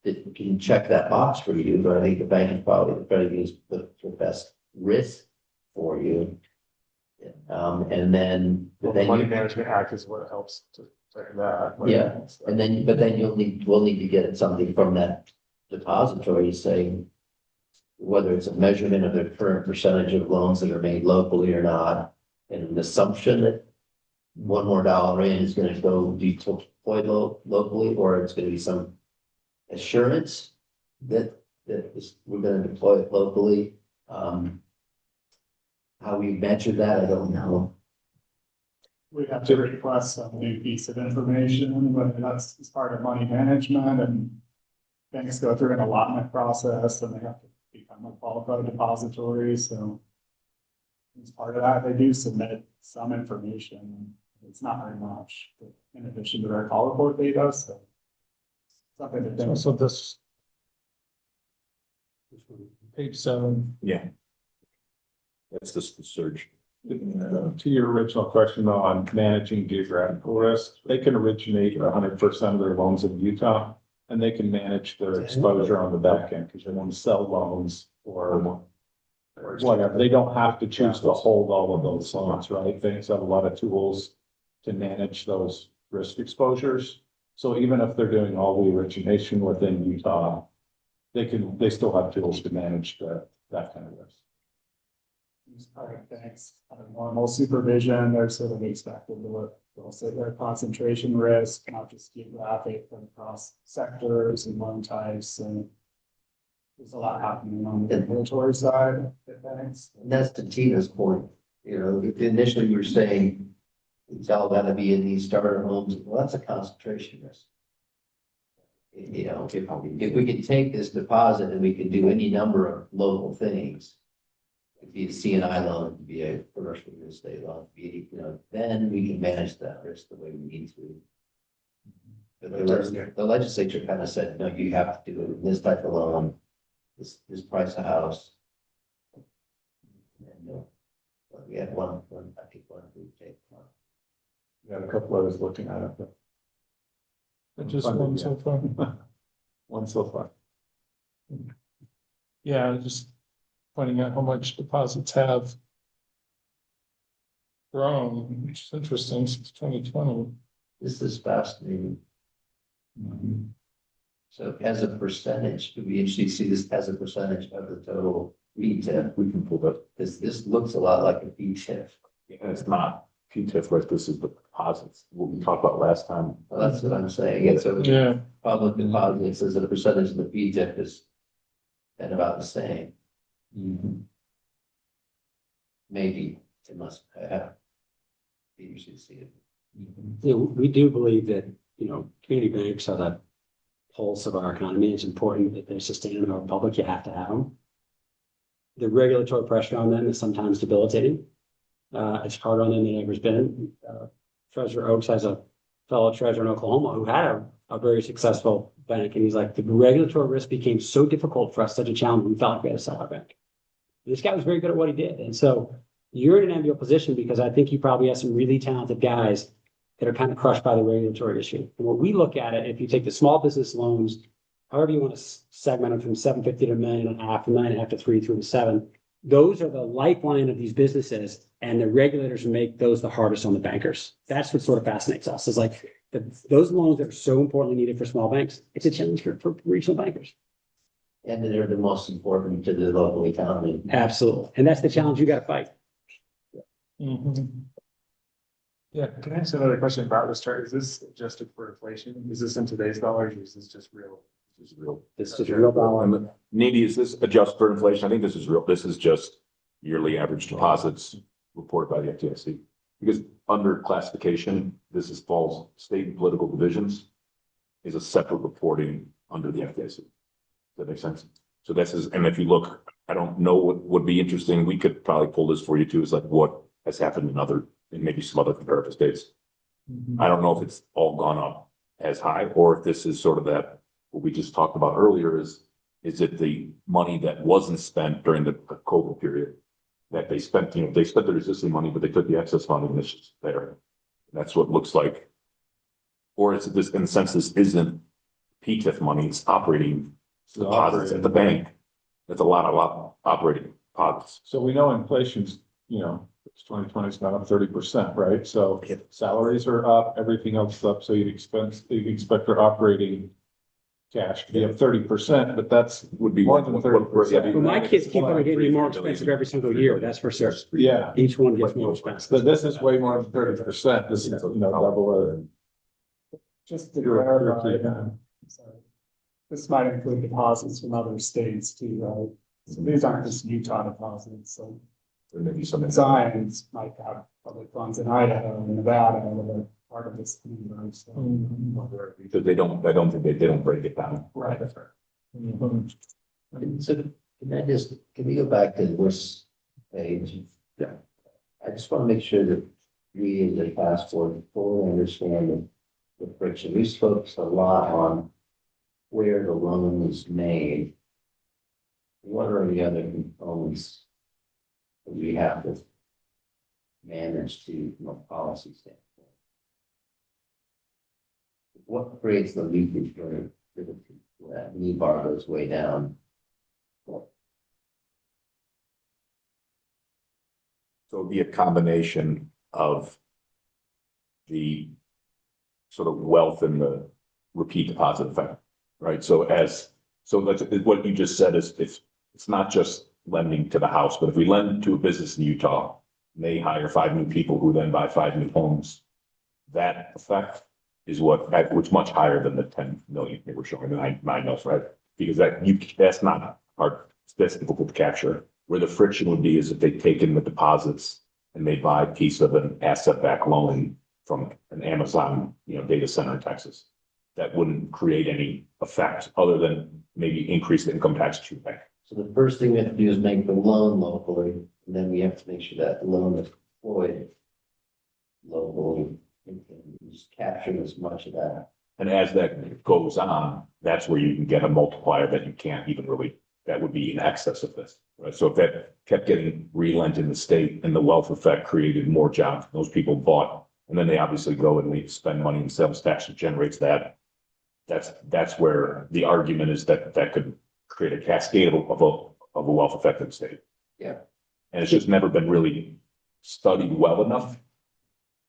that can check that box for you, but I think the bank is probably use the best risk for you. And then, Well, but the then Money you, Management Act is what helps to that. yeah, and then, but then we'll need to get something from that depository saying whether it's a measurement of the current percentage of loans that are made locally or not, and an assumption that one more dollar in is gonna go be deployed locally, or it's gonna be some assurance that we're gonna deploy it locally. How we measure that, I don't know. We have to request some new piece of information, whether that's as part of money management, and banks go through an allotment process and they have to become a qualified depository, so. As part of that, they do submit some information. It's not very much, but in addition to their call report data, so. Something to think. So this. Page 7. Yeah. That's just the surge. To your original question though, on managing geographical risk, they can originate 100% of their loans in Utah. And they can manage their exposure on the back end because they want to sell loans or whatever. They don't have to choose to hold all of those loans, right? Banks have a lot of tools to manage those risk exposures. So even if they're doing all the origination within Utah, they still have tools to manage that kind of risk. Banks, normal supervision, they're sort of expected to look, they'll say their concentration risk, not just geographic, but across sectors and loan types, and there's a lot happening on the regulatory side at banks. And that's to Tina's point, you know, initially you were saying it's all gotta be in these starter homes, well, that's a concentration risk. You know, if we could take this deposit and we could do any number of local things. It'd be a CNI loan, it'd be a commercial real estate loan, be, you know, then we can manage that risk the way we need to. But the legislature kind of said, no, you have to do it in this type of loan, this price of house. And, but we had one, I think one we take. We had a couple others looking at it, but Just one so far. one so far. Yeah, just pointing out how much deposits have grown, which is interesting since 2020. This is fascinating. So as a percentage, do we actually see this as a percentage of the total PTIF? We can pull that. This looks a lot like a PTIF. And it's not PTIF, right? This is the deposits, what we talked about last time. Well, that's what I'm saying. And so Yeah, public deposits as a percentage of the PTIF is at about the same. Maybe it must have. You should see it. Yeah, we do believe that, community banks are the pulse of our economy. It's important that they're sustainable in our public. You have to have them. The regulatory pressure on them is sometimes debilitating. It's harder on them than it ever has been. Treasurer Oaks has a fellow treasurer in Oklahoma who had a very successful bank, and he's like, the regulatory risk became so difficult for us, such a challenge, we felt like we had to sell our bank. This guy was very good at what he did, and so you're in an enviable position because I think you probably have some really talented guys that are kind of crushed by the regulatory issue. And what we look at it, if you take the small business loans, however you want to segment them from 750 to $1.5 million, from 9.5 to 3 through to 7, those are the lifeline of these businesses, and the regulators make those the hardest on the bankers. That's what sort of fascinates us, is like those loans that are so importantly needed for small banks, it's a challenge for regional bankers. And they're the most important to the local economy. Absolutely. And that's the challenge you got to fight. Yeah. Can I ask another question about this chart? Is this adjusted for inflation? Is this in today's dollars, or is this just real? This is real. This is real dollar. Needy, is this adjust for inflation? I think this is real. This is just yearly average deposits reported by the FDIC. Because under classification, this is falls state and political divisions is a separate reporting under the FDIC. Does that make sense? So this is, and if you look, I don't know what would be interesting. We could probably pull this for you too, is like what has happened in maybe some other comparative states. I don't know if it's all gone up as high, or if this is sort of that, what we just talked about earlier is it the money that wasn't spent during the COVID period that they spent, they spent their existing money, but they took the excess money and it's just there. That's what it looks like. Or is it this, in the sense, this isn't PTIF money, it's operating deposits at the bank. That's a lot of operating deposits. So we know inflation's, you know, it's 2020's gone up 30%, right? So salaries are up, everything else is up, so you'd expect their operating cash to be up 30%, but that's Would be more than 30%. Well, my kids keep on getting more expensive every single year, that's for sure. Yeah, Each one gets more expensive. but this is way more than 30%. This is, you know, double or. Just to You're- clarify, you're- sorry. This might include deposits from other states too, right? So these aren't just Utah deposits, so There may be some. Zions might have public funds in Idaho and Nevada that are part of this. Right? So, Because they don't break it down. right. So can we go back to this page? Yeah. I just want to make sure that we as a task force fully understand the friction. We focused a lot on where the loan is made. What are the other components that we have to manage to, from a policy standpoint? What creates the leakage for that knee bar goes way down? So it'd be a combination of the sort of wealth and the repeat deposit effect, right? So that's what you just said is it's not just lending to the house, but if we lend to a business in Utah, and they hire 5 new people who then buy 5 new homes, that effect is which much higher than the 10 million they were showing, the 9 mils, right? Because that's not hard, that's difficult to capture. Where the friction would be is if they take in the deposits and they buy a piece of an asset-backed loan from an Amazon, data center in Texas. That wouldn't create any effect other than maybe increase the income tax to your bank. So the first thing we have to do is make the loan locally, and then we have to make sure that the loan is deployed locally and just capturing as much of that. And as that goes on, that's where you can get a multiplier that you can't even really, that would be in excess of this, right? So if that kept getting relent in the state and the wealth effect created more jobs, those people bought, and then they obviously go and they spend money in sales tax that generates that. That's where the argument is that could create a cascade of a wealth effect in the state. Yeah. And it's just never been really studied well enough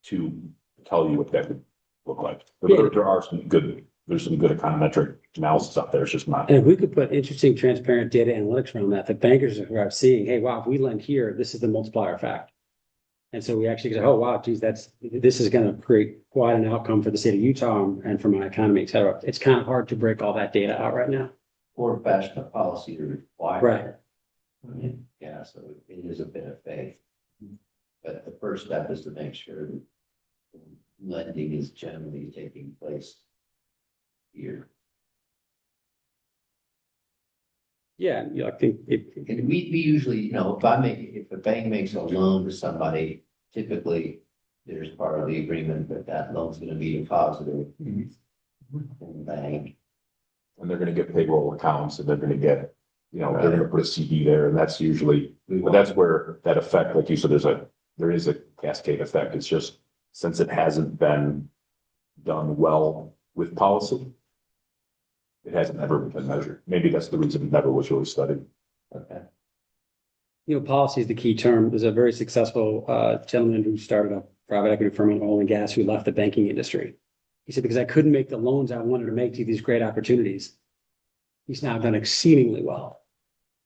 to tell you what that would look like. But there's some good econometric analysis out there. It's just not. And if we could put interesting, transparent data analytics around that, the bankers are seeing, hey, wow, if we lend here, this is the multiplier effect. And so we actually go, oh, wow, geez, this is going to create quite an outcome for the state of Utah and for my economy, et cetera. It's kind of hard to break all that data out right now. Or fashion a policy to require. Right. Yeah, so it is a bit of faith. But the first step is to make sure that lending is generally taking place here. Yeah, I think And we usually, if a bank makes a loan to somebody, typically there's part of the agreement that that loan's gonna be deposited in the bank. And they're gonna get payroll accounts and they're gonna get, they're gonna put a CD there, and that's usually, but that's where that effect, like you said, there is a cascade effect. It's just, since it hasn't been done well with policy, it hasn't ever been measured. Maybe that's the reason it never was really studied. Okay. Policy is the key term. There's a very successful gentleman who started a private equity firm in oil and gas who left the banking industry. He said, because I couldn't make the loans I wanted to make to these great opportunities. He's now done exceedingly well.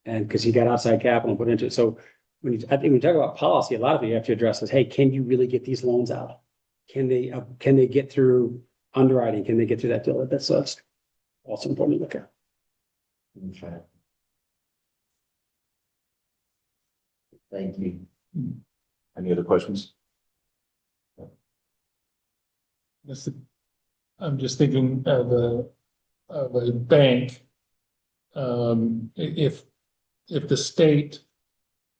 And because he got outside capital and put into it. So I think when you talk about policy, a lot of it you have to address is, hey, can you really get these loans out? Can they get through underwriting? Can they get through that deal? That's also important to look at. Okay. Thank you. Any other questions? I'm just thinking of a bank. If the state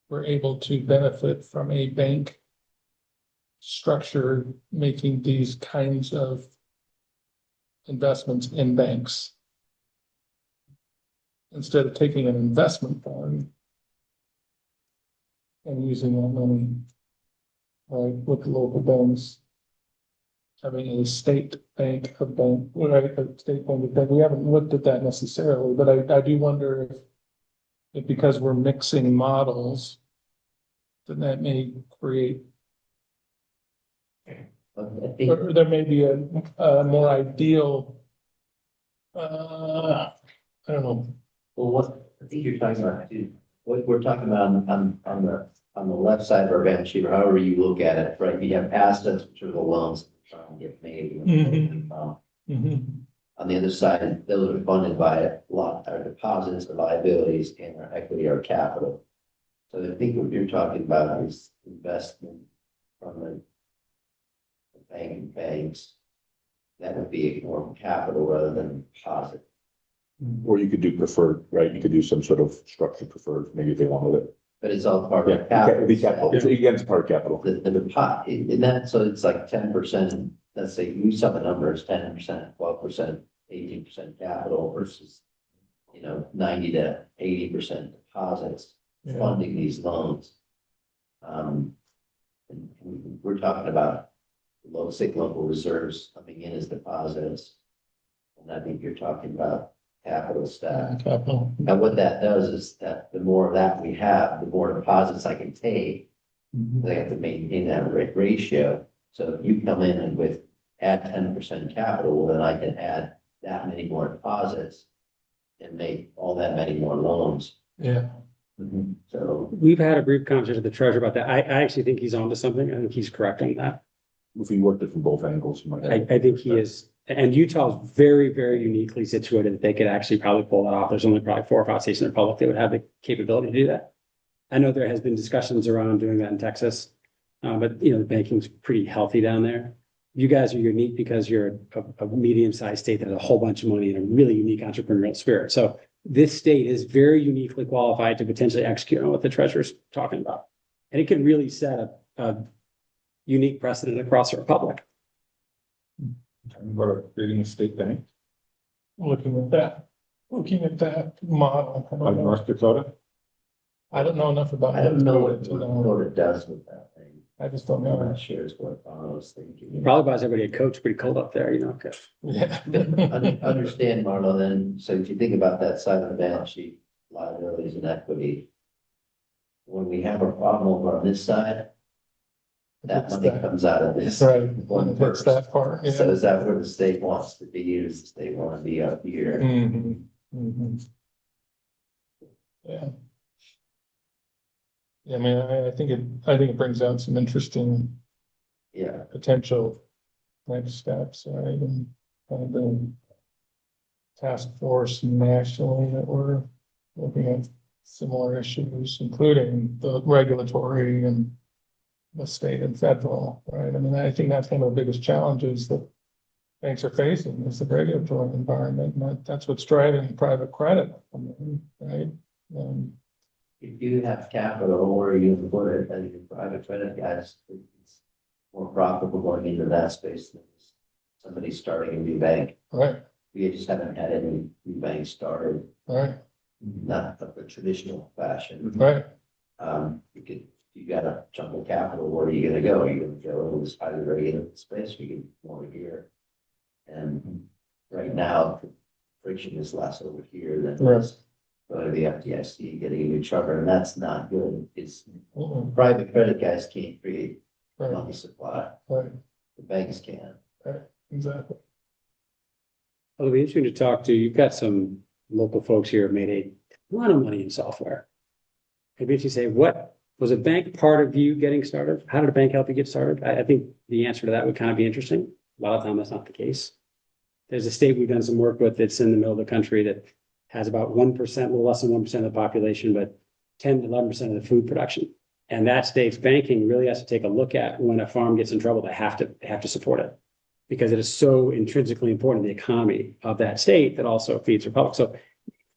were able to benefit from a bank structure making these kinds of investments in banks, instead of taking an investment fund and using that money, right, with the local banks, having a state bank of bank, right, a state bank of bank. We haven't looked at that necessarily, but I do wonder if because we're mixing models, then that may create, I think, or there may be a more ideal, I don't know. well, what, I think you're talking about, too, what we're talking about on the left side of our balance sheet, or however you look at it, right, you have assets, which are the loans that get made. On the other side, those are funded by a lot, our deposits, our liabilities, and our equity, our capital. So I think what you're talking about is investment from the banks. That would be more capital rather than deposit. Or you could do preferred, right? You could do some sort of structured preferred, maybe if they wanted it. But it's all part Yeah, of capital. it'd be capital. Again, it's part of capital. The deposit, in that, so it's like 10%, let's say, use some of the numbers, 10%, 12%, 18% capital versus, 90 to 80% deposits funding these loans. And we're talking about local reserves coming in as deposits. And I think you're talking about capital stack. Capital. Now, what that does is that the more of that we have, the more deposits I can take. They have to maintain that ratio. So if you come in and add 10% capital, well, then I can add that many more deposits and make all that many more loans. Yeah. So We've had a brief conversation with the treasurer about that. I actually think he's onto something. I think he's correct on that. If we worked it from both angles, you might. I think he is, and Utah is very, very uniquely situated that they could actually probably pull that off. There's only probably 4 or 5 states in the republic that would have the capability to do that. I know there has been discussions around doing that in Texas, but the banking's pretty healthy down there. You guys are unique because you're a medium-sized state that has a whole bunch of money and a really unique entrepreneurial spirit. So this state is very uniquely qualified to potentially execute on what the treasurer's talking about. And it could really set a unique precedent across the republic. Talking about creating a state bank Looking at that model. like North Dakota. I don't know enough about. I don't know North Dakota to what it does with that thing. I just don't I'm know. not sure is what I was thinking. Probably buys everybody a coat. It's pretty cold up there, okay. Yeah. Understand, Marlo, then, so if you think about that side of the balance sheet, liabilities and equity. When we have a problem over on this side, that It's money that. comes out of this. Right, when one it hits first. that part, yeah. So is that where the state wants to be, or does the state want to be up here? Yeah. Yeah, I mean, I think it brings out some interesting Yeah, potential next steps, right? And kind of the task force nationally that we're looking at similar issues, including the regulatory and the state and federal, right? I mean, I think that's one of the biggest challenges that banks are facing is the regulatory environment. And that's what's driving private credit, right? if you have capital, where are you gonna put it, and your private credit guys, it's more profitable going into that space than somebody starting a new bank. Right, We just haven't had any new banks started, right, not of the traditional fashion. right. You got a chunk of capital, where are you gonna go? Are you gonna go in this highly regulated space, you can more here? And right now, friction is less over here than it is going to the FDIC, getting a new charter, and that's not good. It's private credit guys can't create money supply. Right, The banks can. right, exactly. Well, it'll be interesting to talk to. You've got some local folks here who made a lot of money in software. It'd be interesting to say, what was a bank part of you getting started? How did a bank help you get started? I think the answer to that would kind of be interesting. A lot of time that's not the case. There's a state we've done some work with that's in the middle of the country that has about 1%, a little less than 1% of the population, but 10 to 11% of the food production. And that state's banking really has to take a look at when a farm gets in trouble, they have to support it because it is so intrinsically important to the economy of that state that also feeds the public. So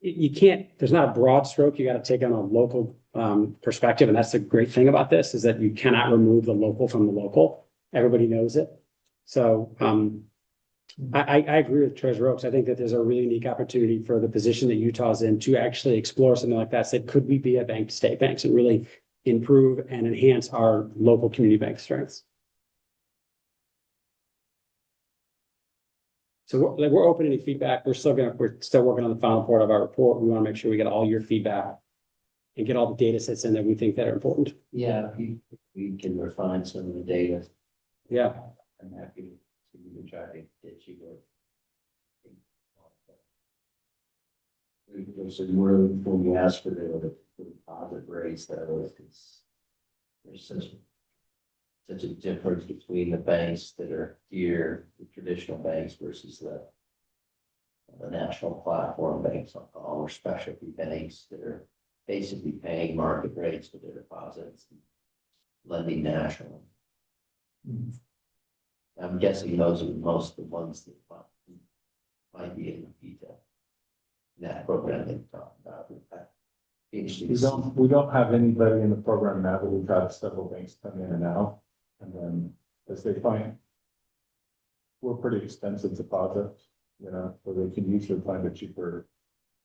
you can't, there's not a broad stroke. You got to take on a local perspective. And that's the great thing about this is that you cannot remove the local from the local. Everybody knows it. So I agree with Treasurer Oaks. I think that there's a really unique opportunity for the position that Utah's in to actually explore something like that. Say, could we be a bank to state banks and really improve and enhance our local community bank strengths? So we're open to any feedback. We're still working on the final part of our report. We want to make sure we get all your feedback and get all the data sets in that we think that are important. Yeah, we can refine some of the data. Yeah. I'm happy to even try to get you. There's a word when we ask for the deposit rates that there's such a difference between the banks that are here, the traditional banks versus the national platform banks, I'll call, or specialty banks that are basically paying market rates for their deposits, lending nationally. I'm guessing those are most of the ones that might be in the PTIF. That program they talked about. We don't have anybody in the program now, but we've had several banks come in and out. And then as they find we're pretty expensive deposits, you know, so they can usually find a cheaper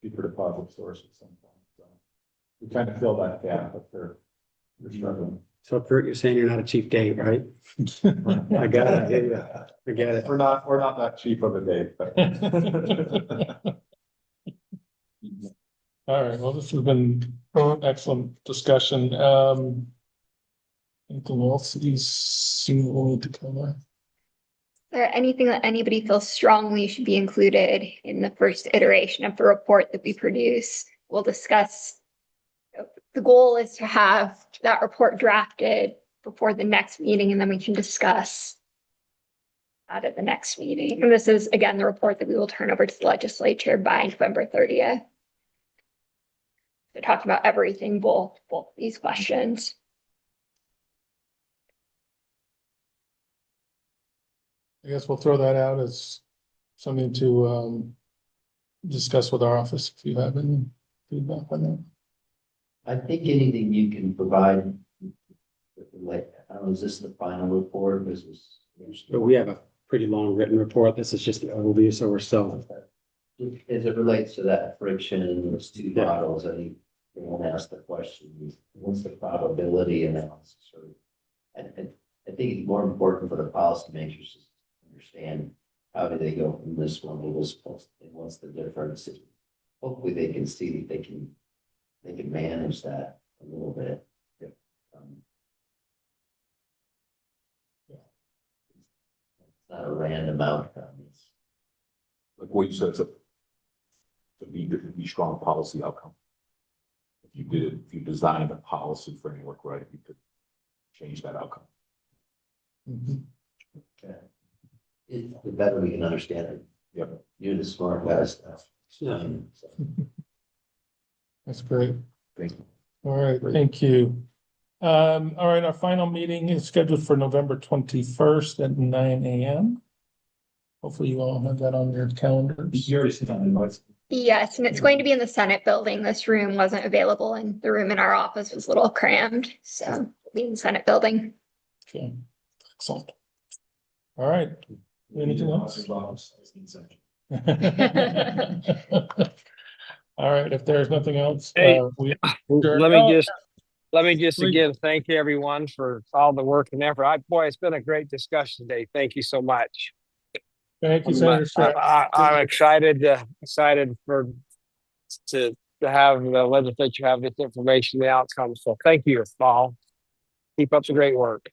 deposit source at some point. So we kind of fill that gap if they're struggling. So Kurt, you're saying you're not a cheap date, right? I got it. Yeah, I get it. We're not that cheap of a date. All right, well, this has been excellent discussion. Anything else you seem to need to cover? Is there anything that anybody feels strongly should be included in the first iteration of the report that we produce? We'll discuss. The goal is to have that report drafted before the next meeting, and then we can discuss that at the next meeting. And this is, again, the report that we will turn over to the legislature by November 30th. They're talking about everything, both these questions. I guess we'll throw that out as something to discuss with our office if you have any feedback on that. I think anything you can provide, like, I don't know, is this the final report? But we have a pretty long written report. This is just the overview, so we're still. As it relates to that friction and those two models, I think they want to ask the question, what's the probability analysis? I think it's more important for the policymakers to understand how do they go from this one to this one, and what's the difference. Hopefully they can see that they can manage that a little bit. It's not a random outcome. It's Like what you said, it's to be strong policy outcome. If you designed a policy framework right, you could change that outcome. okay. The better we can understand it. Yep. You're the smart guys. Yeah. That's great. Thank you. All right, thank you. All right, our final meeting is scheduled for November 21st at 9 a.m. Hopefully you all have that on your calendars. Yes, and it's going to be in the Senate building. This room wasn't available, and the room in our office was a little crammed, so it'll be in the Senate building. Okay, excellent. All right, anything else? All right, if there's nothing else, Hey, let me just Please. again thank everyone for all the work and effort. Boy, it's been a great discussion today. Thank you so much. Thank you, Senator Stratt. I'm excited to have the legislature have this information, the outcome. So thank you all. Keep up the great work.